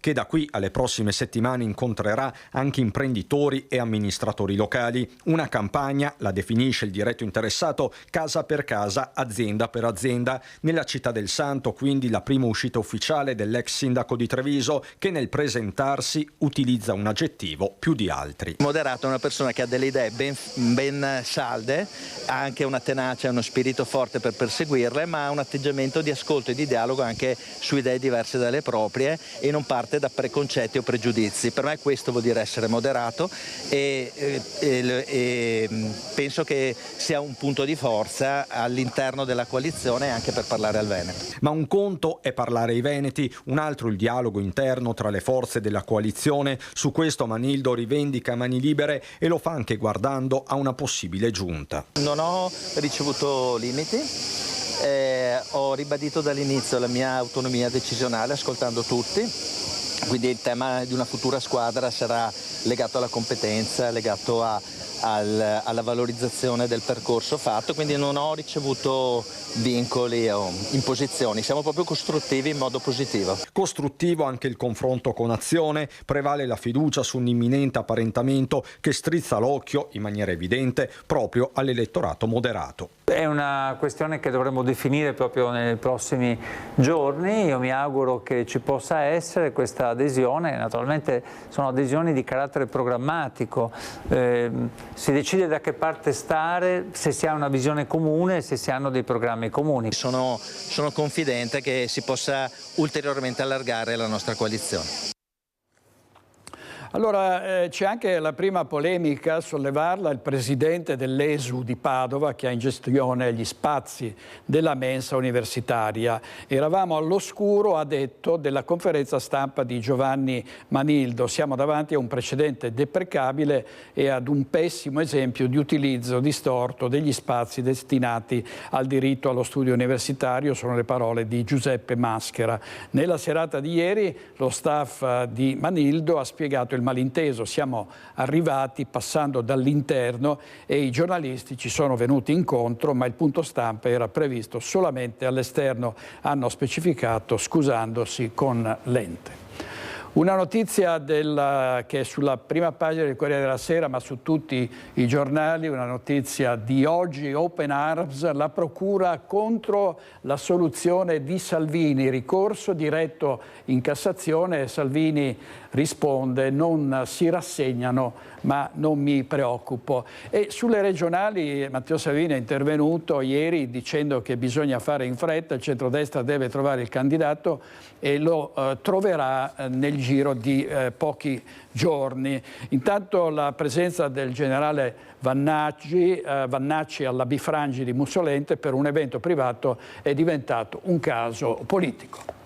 che da qui alle prossime settimane incontrerà anche imprenditori e amministratori locali. Una campagna, la definisce il diretto interessato, casa per casa, azienda per azienda. Nella città del Santo, quindi, la prima uscita ufficiale dell'ex sindaco di Treviso, che nel presentarsi utilizza un aggettivo più di altri. Moderato è una persona che ha delle idee ben salde, ha anche una tenacia e uno spirito forte per perseguirle, ma ha un atteggiamento di ascolto e di dialogo anche su idee diverse dalle proprie e non parte da preconcetti o pregiudizi. Per me questo vuol dire essere moderato e penso che sia un punto di forza all'interno della coalizione anche per parlare al Veneto. Ma un conto è parlare ai veneti, un altro il dialogo interno tra le forze della coalizione. Su questo Manildo rivendica mani libere e lo fa anche guardando a una possibile giunta. Non ho ricevuto limiti, Ho ribadito dall'inizio la mia autonomia decisionale ascoltando tutti, quindi il tema di una futura squadra sarà legato alla competenza, legato alla valorizzazione del percorso fatto, quindi non ho ricevuto vincoli o imposizioni, siamo proprio costruttivi in modo positivo. Costruttivo anche il confronto con Azione, prevale la fiducia su un imminente apparentamento che strizza l'occhio in maniera evidente proprio all'elettorato moderato. È una questione che dovremo definire proprio nei prossimi giorni, io mi auguro che ci possa essere questa adesione, naturalmente sono adesioni di carattere programmatico, si decide da che parte stare, se si ha una visione comune, se si hanno dei programmi comuni. Sono confidente che si possa ulteriormente allargare la nostra coalizione. Allora c'è anche la prima polemica a sollevarla il presidente dell'ESU di Padova che ha in gestione gli spazi della mensa universitaria. Eravamo all'oscuro, ha detto, della conferenza stampa di Giovanni Manildo. Siamo davanti a un precedente deprecabile e ad un pessimo esempio di utilizzo distorto degli spazi destinati al diritto allo studio universitario, sono le parole di Giuseppe Maschera. Nella serata di ieri lo staff di Manildo ha spiegato il malinteso, siamo arrivati passando dall'interno e i giornalisti ci sono venuti incontro, ma il punto stampa era previsto solamente all'esterno, hanno specificato scusandosi con l'ente. Una notizia che è sulla prima pagina del Corriere della Sera, ma su tutti i giornali, una notizia di oggi, Open Arms, la procura contro la soluzione di Salvini, ricorso diretto in Cassazione, Salvini risponde non si rassegnano ma non mi preoccupo. E sulle regionali Matteo Salvini è intervenuto ieri dicendo che bisogna fare in fretta, il centrodestra deve trovare il candidato e lo troverà nel giro di pochi giorni. Intanto la presenza del generale Vannacci alla Bifrangi di Mussolente per un evento privato è diventato un caso politico.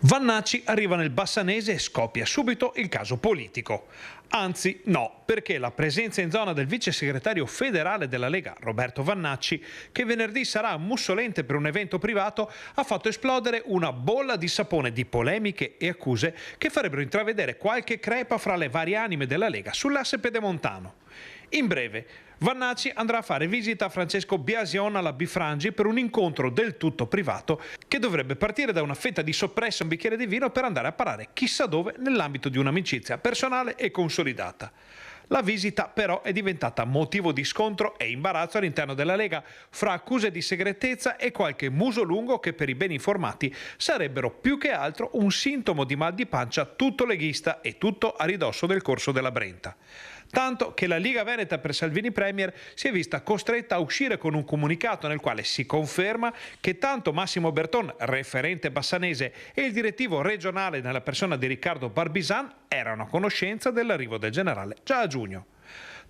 Vannacci arriva nel Bassanese e scoppia subito il caso politico. Anzi no, perché la presenza in zona del vice segretario federale della Lega, Roberto Vannacci, che venerdì sarà a Mussolente per un evento privato, ha fatto esplodere una bolla di sapone di polemiche e accuse che farebbero intravedere qualche crepa fra le varie anime della Lega sull'asse pedemontano. In breve, Vannacci andrà a fare visita a Francesco Biasion alla Bifrangi per un incontro del tutto privato che dovrebbe partire da una fetta di soppressa e un bicchiere di vino per andare a parare chissà dove nell'ambito di un'amicizia personale e consolidata. La visita però è diventata motivo di scontro e imbarazzo all'interno della Lega fra accuse di segretezza e qualche muso lungo che per i ben informati sarebbero più che altro un sintomo di mal di pancia tutto leghista e tutto a ridosso del corso della Brenta. Tanto che la Liga Veneta per Salvini Premier si è vista costretta a uscire con un comunicato nel quale si conferma che tanto Massimo Berton, referente bassanese, e il direttivo regionale nella persona di Riccardo Barbisan erano a conoscenza dell'arrivo del generale già a giugno.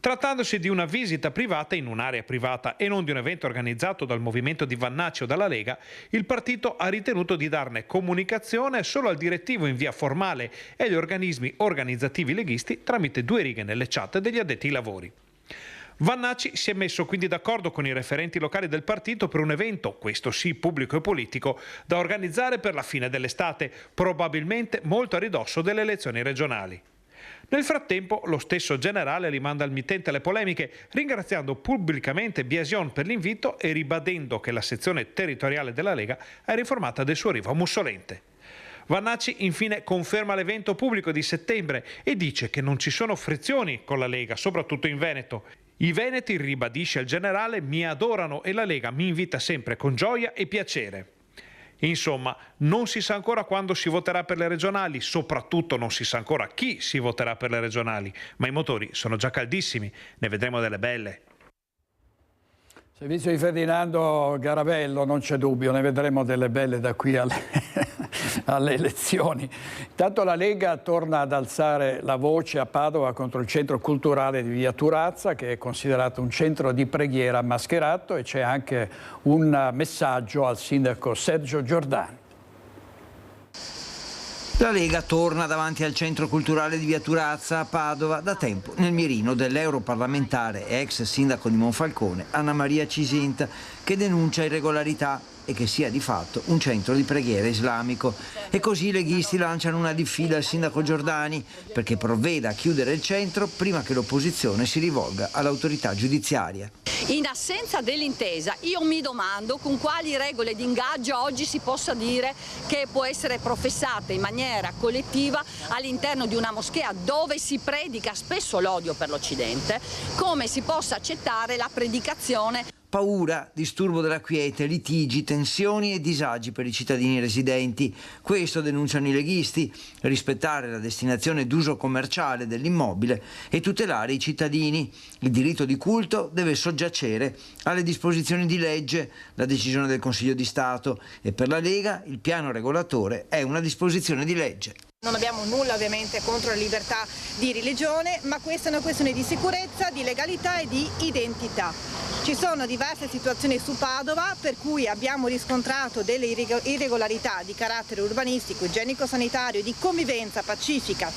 Trattandosi di una visita privata in un'area privata e non di un evento organizzato dal movimento di Vannacci o dalla Lega, il partito ha ritenuto di darne comunicazione solo al direttivo in via formale e agli organismi organizzativi leghisti tramite 2 righe nelle chat degli addetti ai lavori. Vannacci si è messo quindi d'accordo con i referenti locali del partito per un evento, questo sì pubblico e politico, da organizzare per la fine dell'estate, probabilmente molto a ridosso delle elezioni regionali. Nel frattempo lo stesso generale rimanda al mittente le polemiche, ringraziando pubblicamente Biasion per l'invito e ribadendo che la sezione territoriale della Lega è riformata del suo arrivo a Mussolente. Vannacci infine conferma l'evento pubblico di settembre e dice che non ci sono frizioni con la Lega, soprattutto in Veneto. I veneti, ribadisce il generale, mi adorano e la Lega mi invita sempre con gioia e piacere. Insomma, non si sa ancora quando si voterà per le regionali, soprattutto non si sa ancora chi si voterà per le regionali, ma i motori sono già caldissimi, ne vedremo delle belle. Servizio di Ferdinando Garabello, non c'è dubbio, ne vedremo delle belle da qui alle elezioni. Intanto la Lega torna ad alzare la voce a Padova contro il centro culturale di Via Turazza, che è considerato un centro di preghiera mascherato, e c'è anche un messaggio al sindaco Sergio Giordani. La Lega torna davanti al Centro Culturale di Via Turazza a Padova, da tempo nel mirino dell'europarlamentare e ex sindaco di Monfalcone Anna Maria Cisinta, che denuncia irregolarità e che sia di fatto un centro di preghiera islamico. E così i leghisti lanciano una diffida al sindaco Giordani perché provveda a chiudere il centro prima che l'opposizione si rivolga all'autorità giudiziaria. In assenza dell'intesa, io mi domando con quali regole di ingaggio oggi si possa dire che può essere professata in maniera collettiva all'interno di una moschea dove si predica spesso l'odio per l'Occidente, come si possa accettare la predicazione. Paura, disturbo della quiete, litigi, tensioni e disagi per i cittadini residenti. Questo denunciano i leghisti: rispettare la destinazione d'uso commerciale dell'immobile e tutelare i cittadini. Il diritto di culto deve soggiacere alle disposizioni di legge, la decisione del Consiglio di Stato, e per la Lega il piano regolatore è una disposizione di legge. Non abbiamo nulla ovviamente contro la libertà di religione, ma questa è una questione di sicurezza, di legalità e di identità. Ci sono diverse situazioni su Padova per cui abbiamo riscontrato delle irregolarità di carattere urbanistico, igienico-sanitario e di convivenza pacifica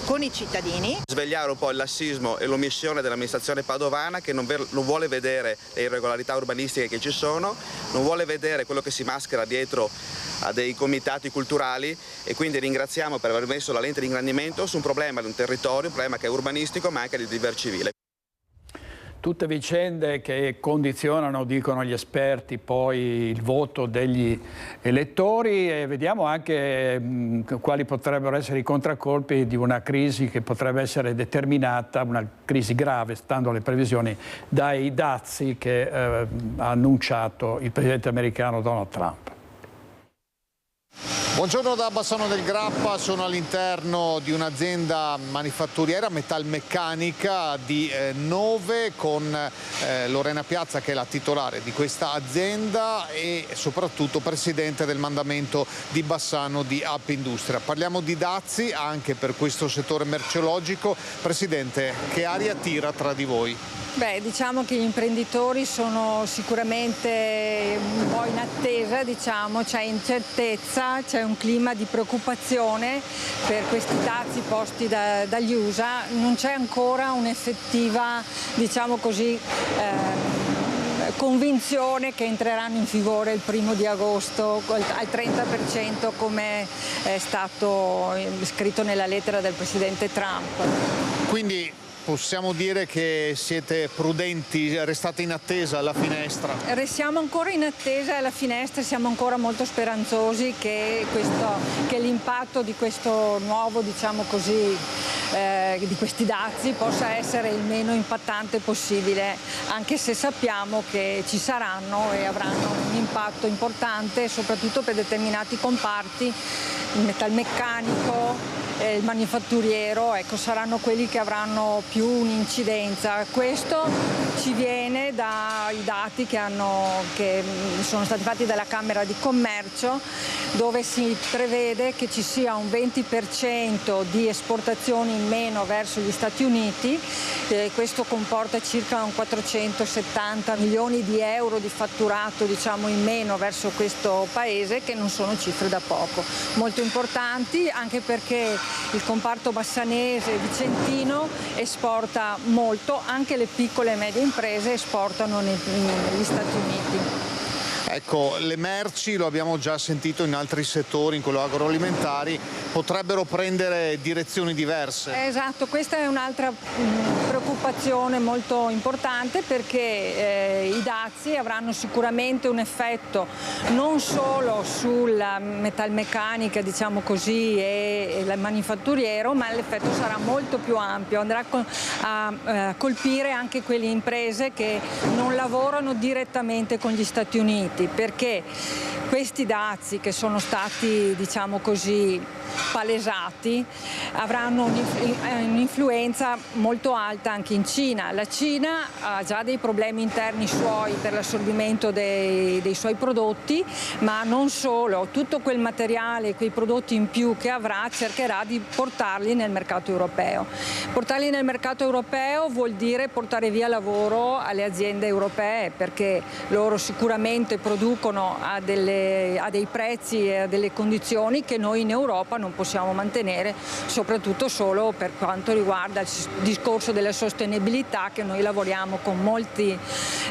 con i cittadini. Svegliare un po' il lassismo e l'omissione dell'amministrazione padovana, che non vuole vedere le irregolarità urbanistiche che ci sono, non vuole vedere quello che si maschera dietro a dei comitati culturali, e quindi ringraziamo per aver messo la lente di ingrandimento su un problema di un territorio, un problema che è urbanistico ma anche di viver civile. Tutte vicende che condizionano, dicono gli esperti, poi il voto degli elettori, e vediamo anche quali potrebbero essere i contraccolpi di una crisi che potrebbe essere determinata, una crisi grave, stando alle previsioni, dai dazi che ha annunciato il presidente americano Donald Trump. Buongiorno da Bassano del Grappa, sono all'interno di un'azienda manifatturiera metalmeccanica di Nove con Lorena Piazza, che è la titolare di questa azienda e soprattutto presidente del mandamento di Bassano di Up Industria. Parliamo di dazi anche per questo settore merceologico. Presidente, che aria tira tra di voi? Beh, diciamo che gli imprenditori sono sicuramente un po' in attesa, c'è incertezza, c'è un clima di preoccupazione per questi dazi posti dagli USA. Non c'è ancora un'effettiva, convinzione che entreranno in vigore il 1° di agosto al 30%, come è stato scritto nella lettera del presidente Trump. Quindi possiamo dire che siete prudenti, restate in attesa alla finestra? Restiamo ancora in attesa alla finestra, siamo ancora molto speranzosi che l'impatto di questo nuovo, di questi dazi possa essere il meno impattante possibile, anche se sappiamo che ci saranno e avranno un impatto importante soprattutto per determinati comparti, il metalmeccanico, il manifatturiero, saranno quelli che avranno più un'incidenza. Questo ci viene dai dati che sono stati fatti dalla Camera di Commercio, dove si prevede che ci sia un 20% di esportazioni in meno verso gli Stati Uniti. Questo comporta circa un 470 milioni di euro di fatturato in meno verso questo paese, che non sono cifre da poco. Molto importanti anche perché il comparto bassanese e vicentino esporta molto, anche le piccole e medie imprese esportano negli Stati Uniti. Ecco, le merci, lo abbiamo già sentito in altri settori, in quello agroalimentari, potrebbero prendere direzioni diverse. Esatto, questa è un'altra preoccupazione molto importante, perché i dazi avranno sicuramente un effetto non solo sulla metalmeccanica, e il manifatturiero, ma l'effetto sarà molto più ampio, andrà a colpire anche quelle imprese che non lavorano direttamente con gli Stati Uniti, perché questi dazi che sono stati, palesati, avranno un'influenza molto alta anche in Cina. La Cina ha già dei problemi interni suoi per l'assorbimento dei suoi prodotti, ma non solo, tutto quel materiale, quei prodotti in più che avrà, cercherà di portarli nel mercato europeo. Portarli nel mercato europeo vuol dire portare via lavoro alle aziende europee, perché loro sicuramente producono a delle a dei prezzi e a delle condizioni che noi in Europa non possiamo mantenere, soprattutto solo per quanto riguarda il discorso della sostenibilità, che noi lavoriamo con molti,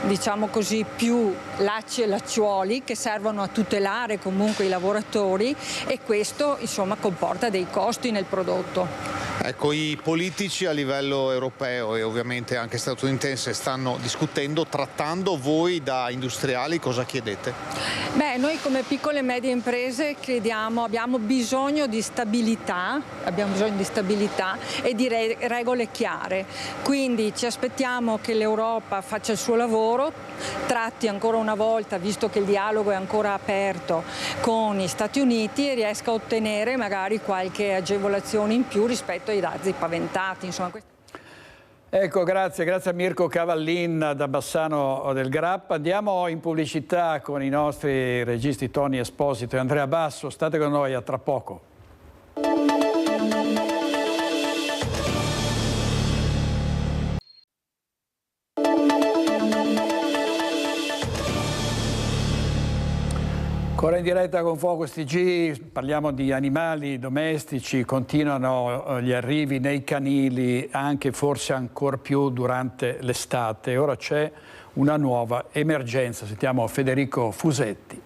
diciamo così, più lacci e lacciuoli che servono a tutelare comunque i lavoratori, e questo insomma comporta dei costi nel prodotto. Ecco, i politici a livello europeo e ovviamente anche statunitense stanno discutendo, trattando. Voi da industriali cosa chiedete? Beh, noi come piccole e medie imprese abbiamo bisogno di stabilità e di regole chiare, quindi ci aspettiamo che l'Europa faccia il suo lavoro, tratti ancora una volta, visto che il dialogo è ancora aperto con gli Stati Uniti, e riesca a ottenere magari qualche agevolazione in più rispetto ai dazi paventati. Insomma. Ecco, grazie a Mirko Cavallin da Bassano del Grappa. Andiamo in pubblicità con i nostri registi Tony Esposito e Andrea Basso. State con noi, a tra poco. Ora in diretta con Focus TG, parliamo di animali domestici, continuano gli arrivi nei canili, anche forse ancora più durante l'estate. Ora c'è una nuova emergenza, sentiamo Federico Fusetti.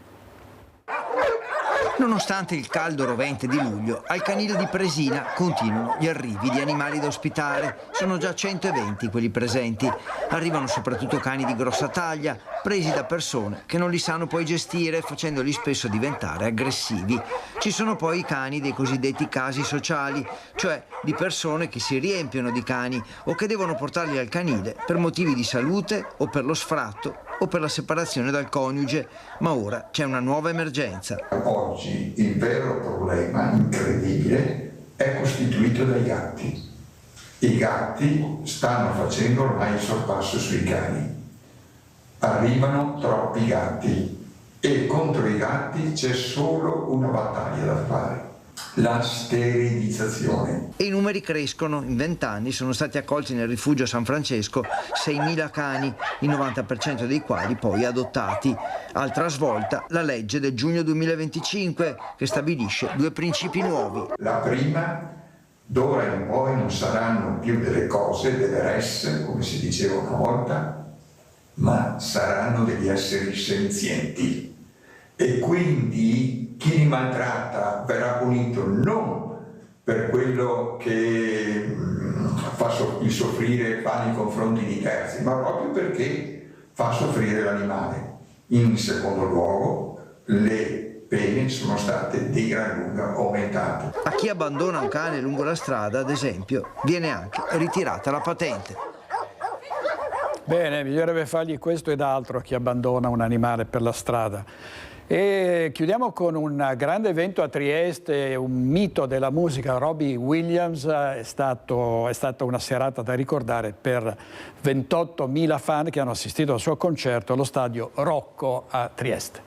Nonostante il caldo rovente di luglio, al canile di Presina continuano gli arrivi di animali da ospitare. Sono già 120 quelli presenti. Arrivano soprattutto cani di grossa taglia, presi da persone che non li sanno poi gestire, facendoli spesso diventare aggressivi. Ci sono poi i cani dei cosiddetti casi sociali, cioè di persone che si riempiono di cani o che devono portarli al canile per motivi di salute o per lo sfratto o per la separazione dal coniuge. Ma ora c'è una nuova emergenza. Oggi il vero problema incredibile è costituito dai gatti. I gatti stanno facendo ormai il sorpasso sui cani. Arrivano troppi gatti e contro i gatti c'è solo una battaglia da fare: la sterilizzazione. E i numeri crescono. In 20 anni sono stati accolti nel rifugio San Francesco 6.000 cani, il 90% dei quali poi adottati. Altra svolta, la legge del giugno 2025 che stabilisce 2 principi nuovi. La prima: d'ora in poi non saranno più delle cose, delle res, come si diceva una volta, ma saranno degli esseri senzienti. E quindi chi li maltratta verrà punito non per quello che fa soffrire nei confronti di terzi, ma proprio perché fa soffrire l'animale. In secondo luogo, le pene sono state di gran lunga aumentate. A chi abbandona un cane lungo la strada, ad esempio, viene anche ritirata la patente. Bene, bisognerebbe fargli questo ed altro a chi abbandona un animale per la strada. E chiudiamo con un grande evento a Trieste, un mito della musica, Robbie Williams. È stata una serata da ricordare per 28.000 fan che hanno assistito al suo concerto allo stadio Rocco a Trieste.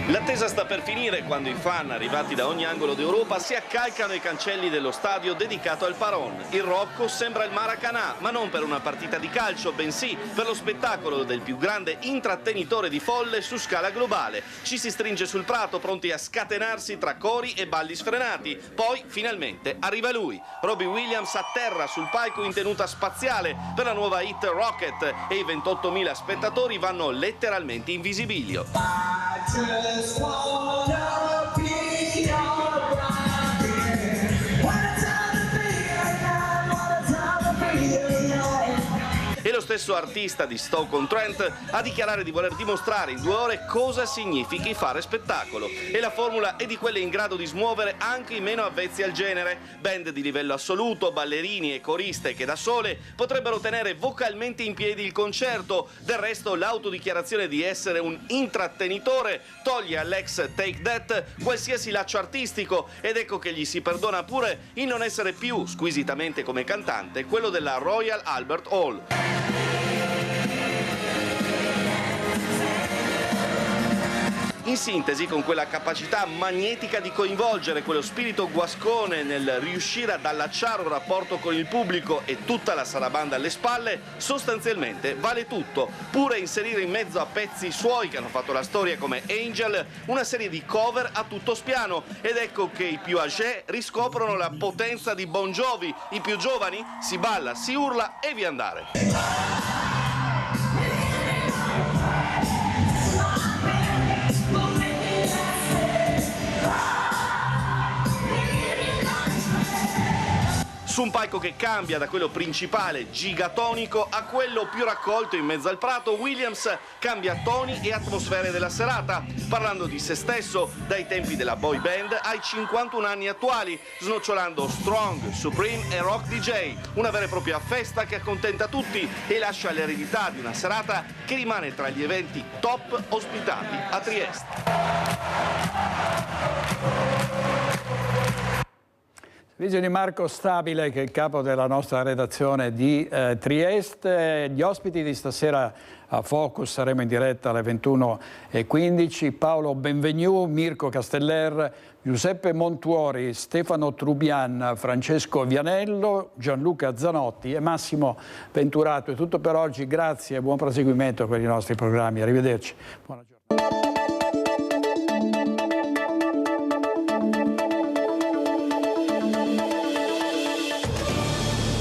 L'attesa sta per finire quando i fan arrivati da ogni angolo d'Europa si accalcano ai cancelli dello stadio dedicato al Paron. Il Rocco sembra il Maracanã, ma non per una partita di calcio, bensì per lo spettacolo del più grande intrattenitore di folle su scala globale. Ci si stringe sul prato, pronti a scatenarsi tra cori e balli sfrenati. Poi, finalmente, arriva lui. Robbie Williams atterra sul palco in tenuta spaziale per la nuova hit Rocket e i 28.000 spettatori vanno letteralmente in visibilio. E lo stesso artista di Stoke-on-Trent a dichiarare di voler dimostrare in 2 ore cosa significhi fare spettacolo. E la formula è di quelle in grado di smuovere anche i meno avvezzi al genere. Band di livello assoluto, ballerini e coriste che da sole potrebbero tenere vocalmente in piedi il concerto. Del resto l'autodichiarazione di essere un intrattenitore toglie all'ex Take That qualsiasi laccio artistico, ed ecco che gli si perdona pure il non essere più, squisitamente come cantante, quello della Royal Albert Hall. in sintesi con quella capacità magnetica di coinvolgere quello spirito guascone nel riuscire ad allacciare un rapporto con il pubblico e tutta la sarabanda alle spalle, sostanzialmente vale tutto, pure inserire in mezzo a pezzi suoi che hanno fatto la storia come Angel una serie di cover a tutto spiano, ed ecco che i più âgés riscoprono la potenza di Bon Jovi, i più giovani si balla, si urla e via andare. Su un palco che cambia da quello principale, gigatonico, a quello più raccolto in mezzo al prato, Williams cambia toni e atmosfere della serata, parlando di se stesso dai tempi della boy band ai 51 anni attuali, snocciolando Strong, Supreme e Rock DJ, una vera e propria festa che accontenta tutti e lascia l'eredità di una serata che rimane tra gli eventi top ospitati a Trieste. Servizio di Marco Stabile, che è il capo della nostra redazione di Trieste. Gli ospiti di stasera a Focus, saremo in diretta alle 21:15. Paolo Benvenu, Mirko Casteller, Giuseppe Montuori, Stefano Trubian, Francesco Vianello, Gianluca Zanotti e Massimo Venturato. È tutto per oggi, grazie e buon proseguimento per i nostri programmi. Arrivederci. Buona giornata.